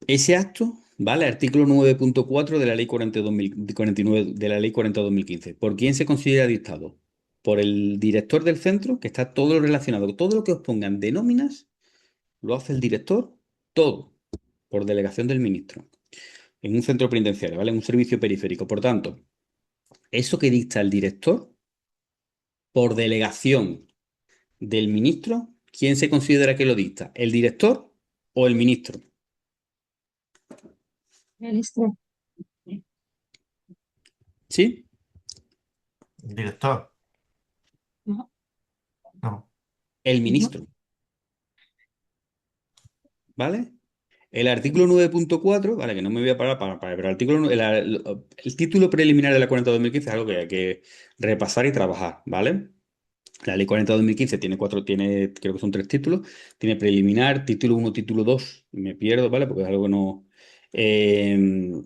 ese acto, ¿vale? Artículo 9.4 de la Ley 49 de la Ley 40/2015. ¿Por quién se considera dictado? Por el director del centro, que está todo lo relacionado, todo lo que os pongan de nóminas, lo hace el director, todo, por delegación del ministro, en un centro penitenciario, ¿vale? En un servicio periférico. Por tanto, eso que dicta el director, por delegación del ministro, ¿quién se considera que lo dicta? ¿El director o el ministro? Ministro. ¿Sí? Director. No, No. El no. ministro, ¿vale? El artículo 9.4, vale, que no me voy a parar para ver el artículo, el título preliminar de la 40/2015 es algo que hay que repasar y trabajar, ¿vale? La ley 40/2015 creo que son 3 títulos. Tiene preliminar, título 1, título 2. Me pierdo, ¿vale? Porque es algo que no. eh,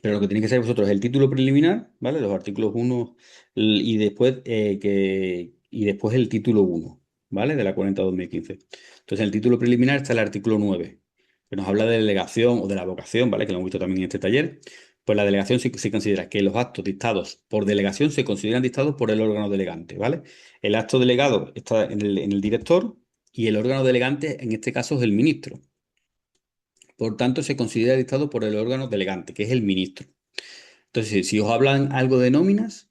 pero lo que tenéis que saber vosotros es el título preliminar, ¿vale? Los artículos 1 y después el título 1, ¿vale? De la 40/2015. Entonces, en el título preliminar está el artículo 9, que nos habla de delegación o de la vocación, ¿vale? Que lo hemos visto también en este taller. Pues la delegación se considera que los actos dictados por delegación se consideran dictados por el órgano delegante, ¿vale? El acto delegado está en el director y el órgano delegante, en este caso, es el ministro. Por tanto, se considera dictado por el órgano delegante, que es el ministro. Entonces, si os hablan algo de nóminas,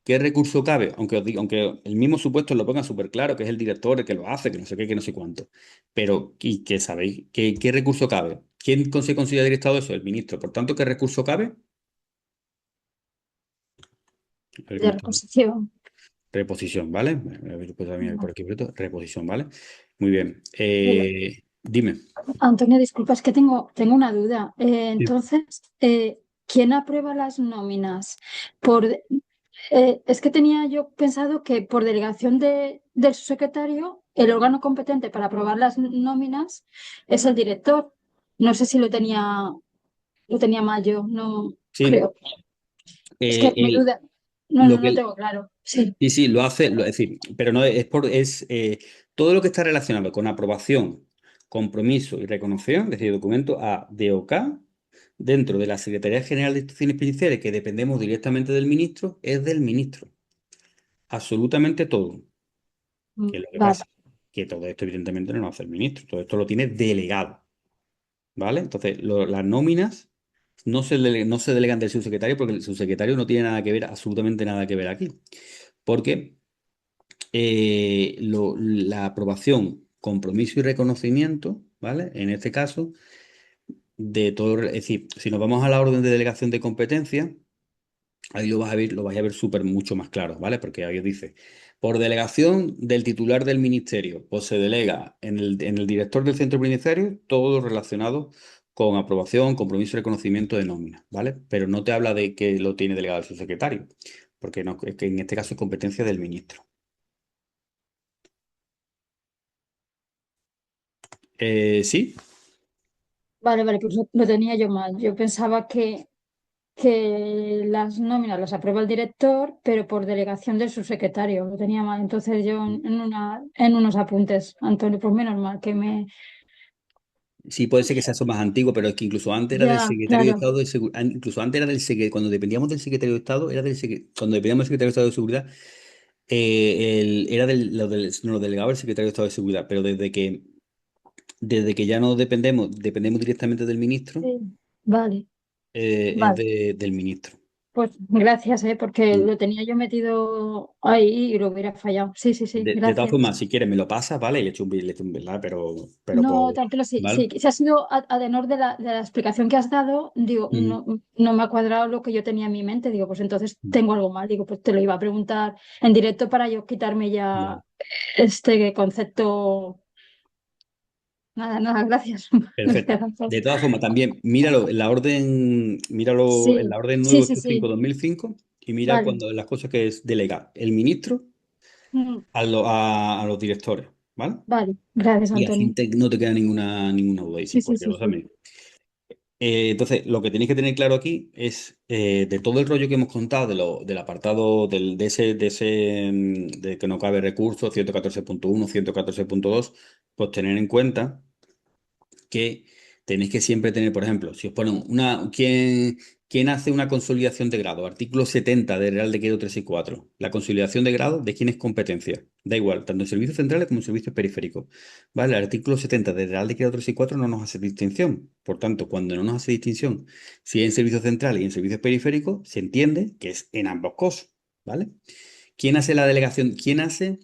¿qué recurso cabe? Aunque os diga, aunque el mismo supuesto lo ponga súper claro, que es el director el que lo hace, que no sé qué, que no sé cuánto. Pero, ¿y qué sabéis? ¿Qué recurso cabe? ¿Quién se considera director de eso? El ministro. Por tanto, ¿qué recurso cabe? A ver, De ¿cómo está? reposición. Reposición, ¿vale? A ver, pues también por Vale. aquí, reposición, ¿vale? Muy bien. Pero, Dime. Antonio, disculpa, es que tengo una duda. Sí. Entonces, ¿quién aprueba las nóminas? Por, es que tenía yo pensado que por delegación del subsecretario, el órgano competente para aprobar las nóminas es el director. No sé si lo tenía mal yo, no Sí, creo. Es que mi duda, no, lo no, no que, tengo claro. Sí. sí, sí, lo hace, es decir, pero no es todo lo que está relacionado con aprobación, compromiso y reconoción, es decir, documento A, D o K, dentro de la Secretaría General de Instituciones Penitenciarias, que dependemos directamente del ministro, es del ministro. Absolutamente todo. Que es lo que Vale. pasa, que todo esto evidentemente no lo hace el ministro, todo esto lo tiene delegado, ¿vale? Entonces, las nóminas no se delegan del subsecretario porque el subsecretario no tiene nada que ver, absolutamente nada que ver aquí. Porque la aprobación, compromiso y reconocimiento, ¿vale? En este caso, de todo, es decir, si nos vamos a la orden de delegación de competencia, ahí lo vais a ver súper mucho más claro, ¿vale? Porque ahí os dice, por delegación del titular del ministerio, pues se delega en el director del centro penitenciario todo lo relacionado con aprobación, compromiso y reconocimiento de nómina, ¿vale? Pero no te habla de que lo tiene delegado el subsecretario, porque no, es que en este caso es competencia del ministro. Sí. Vale, vale, pues lo tenía yo mal. Yo pensaba que las nóminas las aprueba el director, pero por delegación de su secretario. Lo tenía mal. Entonces yo en unos apuntes, Antonio, pues menos mal que me... Sí, puede ser que sea eso más antiguo, pero es que incluso antes era del Ya, secretario de claro. Estado de Seguridad, incluso antes era cuando dependíamos del secretario de Estado, cuando dependíamos del secretario de Estado de Seguridad, era nos lo delegaba el secretario de Estado de Seguridad, pero desde que ya no dependemos directamente del ministro, Sí. Vale, es vale. del ministro. Pues gracias, porque Mm. lo tenía yo metido ahí y lo hubiera fallado. Sí, sí, sí, De todas gracias. formas, si quieres me lo pasas, ¿vale? Y le echo un ¿vale? Pero No, tranquilo, sí, ¿vale? sí, si ha sido a tenor de la explicación que has dado, digo, Ujú. no me ha cuadrado lo que yo tenía en mi mente, digo, pues entonces tengo algo mal, digo, pues te lo iba a preguntar en directo para yo quitarme Vale. ya este concepto. Nada, nada, gracias. Perfecto. Gracias. De todas formas, también míralo en Sí, la orden sí, sí, sí, 985-2005 y mira vale, cuando las cosas que es delegar el ministro mm, a los directores, ¿vale? vale, gracias, Y así Antonio. no te queda ninguna duda. Y sí, Sí, sí, porque sí, lo sí. también. Entonces, lo que tenéis que tener claro aquí es de todo el rollo que hemos contado del apartado de que no cabe recurso, 114.1, 114.2, pues tener en cuenta que tenéis que siempre tener, por ejemplo, si os ponen ¿quién hace una consolidación de grado? Artículo 70 del Real Decreto 3 y 4. La consolidación de grado, ¿de quién es competencia? Da igual, tanto en servicios centrales como en servicios periféricos. ¿Vale? El artículo 70 del Real Decreto 3 y 4 no nos hace distinción. Por tanto, cuando no nos hace distinción, si es en servicios centrales y en servicios periféricos, se entiende que es en ambos casos. ¿Vale? ¿Quién hace la delegación? ¿Quién hace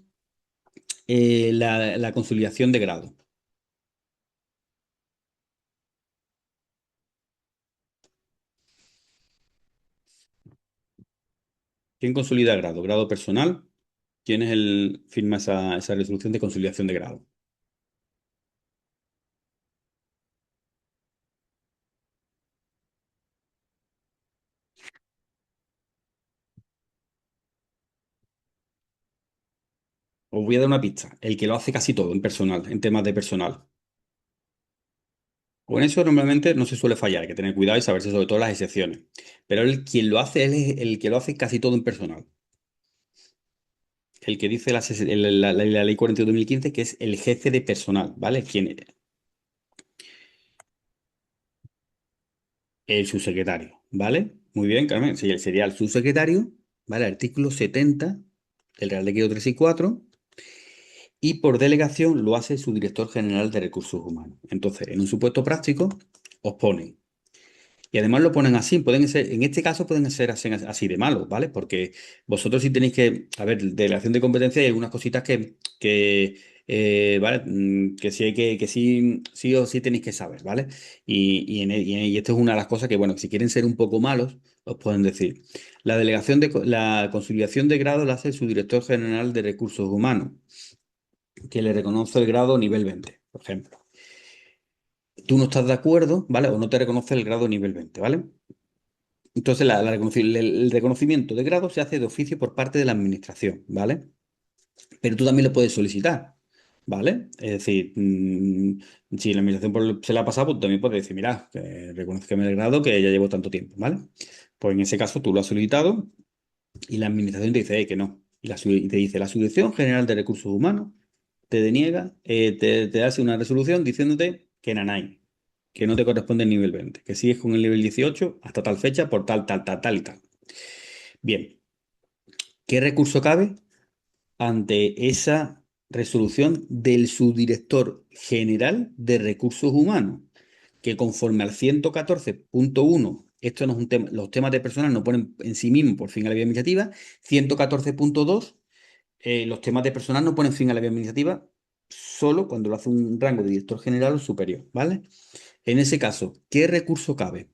la consolidación de grado? ¿Quién consolida grado? ¿Grado personal? ¿Quién es firma esa resolución de conciliación de grado? Os voy a dar una pista. El que lo hace casi todo en personal, en temas de personal. Con eso normalmente no se suele fallar, hay que tener cuidado y saberse sobre todo las excepciones. Pero quien lo hace, él es el que lo hace casi todo en personal. El que dice la ley 42 de 2015 que es el jefe de personal, ¿vale? El subsecretario, ¿vale? Muy bien, Carmen. Sí, sería el subsecretario, ¿vale? Artículo 70 del Real Decreto 3 y 4. Y por delegación lo hace su director general de recursos humanos. Entonces, en un supuesto práctico, os ponen Y además lo ponen así, pueden ser, en este caso pueden ser así de malos, ¿vale? Porque vosotros sí tenéis que, a ver, delegación de competencia hay algunas cositas ¿vale? Que sí hay que sí, sí o sí tenéis que saber, ¿vale? Y esto es una de las cosas que, bueno, que si quieren ser un poco malos, os pueden decir. La consolidación de grado la hace su director general de recursos humanos, que le reconoce el grado nivel 20, por ejemplo. Tú no estás de acuerdo, ¿vale? O no te reconoce el grado nivel 20, ¿vale? Entonces, el reconocimiento de grado se hace de oficio por parte de la administración, ¿vale? Pero tú también lo puedes solicitar, ¿vale? Es decir, si la administración se la ha pasado, pues también puedes decir, mira, que reconozcame el grado que ya llevo tanto tiempo, ¿vale? Pues en ese caso tú lo has solicitado y la administración te dice que no. Y te dice, la Subdirección General de Recursos Humanos te deniega, te hace una resolución diciéndote que nanay, que no te corresponde el nivel 20, que sigues con el nivel 18 hasta tal fecha por tal, tal, tal, tal y tal. Bien, ¿qué recurso cabe ante esa resolución del subdirector general de recursos humanos? Que conforme al 114.1, esto no es un tema, los temas de personal no ponen en sí mismos por fin a la vía administrativa. 114.2, los temas de personal no ponen fin a la vía administrativa solo cuando lo hace un rango de director general o superior, ¿vale? En ese caso, ¿qué recurso cabe?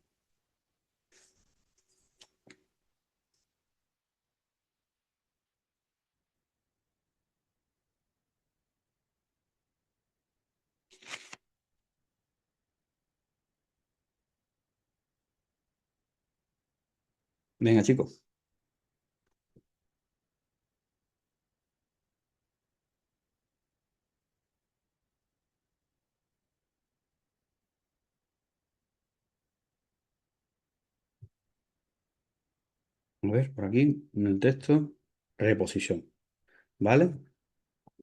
Venga, chicos. A ver, por aquí, en el texto, reposición, ¿vale?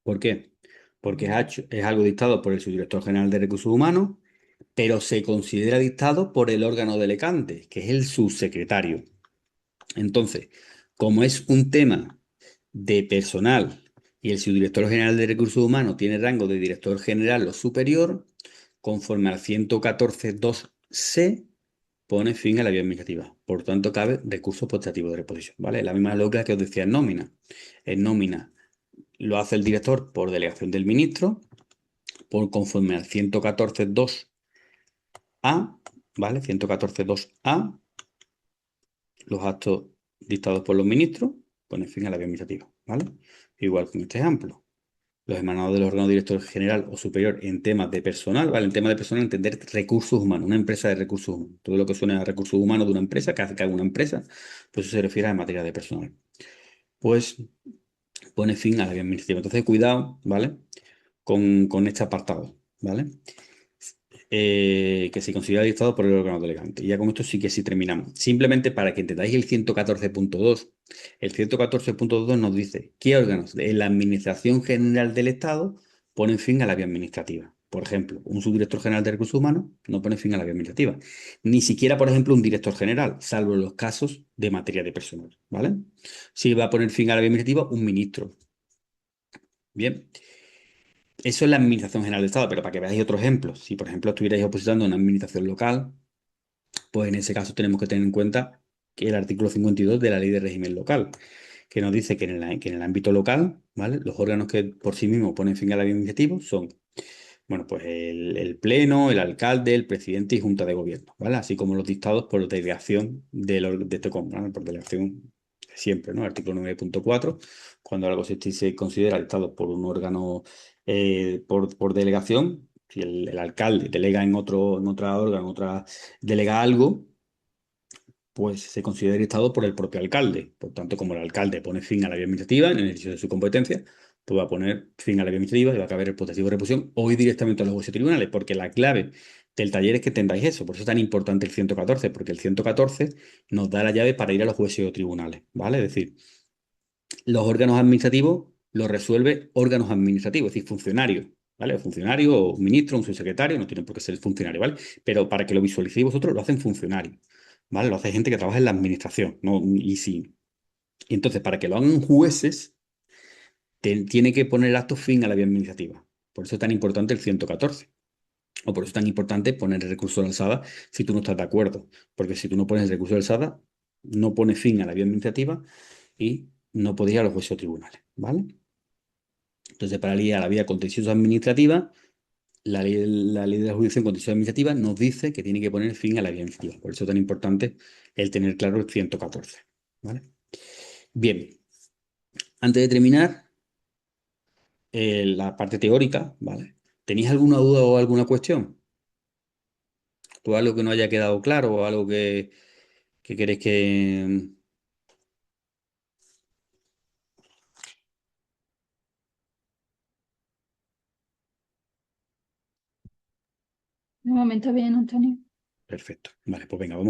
¿Por qué? Porque es algo dictado por el subdirector general de recursos humanos, pero se considera dictado por el órgano delegante, que es el subsecretario. Entonces, como es un tema de personal y el subdirector general de recursos humanos tiene rango de director general o superior, conforme al 114.2c pone fin a la vía administrativa. Por tanto, cabe recurso postativo de reposición, ¿vale? La misma lógica que os decía en nómina. En nómina lo hace el director por delegación del ministro, conforme al 114.2a, ¿vale? 114.2a, los actos dictados por los ministros ponen fin a la vía administrativa, ¿vale? Igual con este ejemplo. Los emanados del órgano director general o superior en temas de personal, ¿vale? En temas de personal, entender recursos humanos, una empresa de recursos humanos. Todo lo que suena a recursos humanos de una empresa, que hace que haga una empresa, pues eso se refiere a materia de personal. Pues pone fin a la vía administrativa. Entonces, cuidado, ¿vale? Con este apartado, ¿vale? Que se considera dictado por el órgano delegante. Y ya con esto sí que sí terminamos. Simplemente para que entendáis el 114.2. El 114.2 nos dice qué órganos de la Administración General del Estado ponen fin a la vía administrativa. Por ejemplo, un subdirector general de recursos humanos no pone fin a la vía administrativa. Ni siquiera, por ejemplo, un director general, salvo en los casos de materia de personal, ¿vale? Si va a poner fin a la vía administrativa, un ministro. Bien. Eso es la Administración General del Estado, pero para que veáis otro ejemplo, si por ejemplo estuvierais opositando a una administración local, pues en ese caso tenemos que tener en cuenta que el artículo 52 de la Ley de Régimen Local, que nos dice que en el ámbito local, ¿vale? Los órganos que por sí mismos ponen fin a la vía administrativa son, bueno, pues el Pleno, el alcalde, el presidente y Junta de Gobierno, ¿vale? Así como los dictados por delegación de este ¿vale? Por delegación siempre, ¿no? Artículo 9.4, cuando algo se considera dictado por un órgano por delegación, si el alcalde delega en otra órgano, delega algo, pues se considera dictado por el propio alcalde. Por tanto, como el alcalde pone fin a la vía administrativa en el ejercicio de su competencia, pues va a poner fin a la vía administrativa y va a caber el potestivo de reposición o ir directamente a los jueces tribunales, porque la clave del taller es que entendáis eso. Por eso es tan importante el 114, porque el 114 nos da la llave para ir a los jueces o tribunales, ¿vale? Es decir, los órganos administrativos los resuelve órganos administrativos, es decir, funcionarios, ¿vale? Funcionario o ministro, un subsecretario, no tienen por qué ser funcionario, ¿vale? Pero para que lo visualicéis vosotros, lo hacen funcionarios, ¿vale? Lo hace gente que trabaja en la administración, ¿no? Y entonces, para que lo hagan jueces, tiene que poner el acto fin a la vía administrativa. Por eso es tan importante el 114. O por eso es tan importante poner el recurso de alzada si tú no estás de acuerdo. Porque si tú no pones el recurso de alzada, no pones fin a la vía administrativa y no podés ir a los juicios o tribunales, ¿vale? Entonces, para ir a la vía contenciosa administrativa, la ley de la jurisdicción contenciosa administrativa nos dice que tiene que poner fin a la vía administrativa. Por eso es tan importante el tener claro el 114, ¿vale? Bien, antes de terminar la parte teórica, ¿vale? ¿Tenéis alguna duda o alguna cuestión? ¿O algo que no haya quedado claro o algo que queréis que... De momento bien, Antonio. Perfecto. Vale, pues venga, vamos.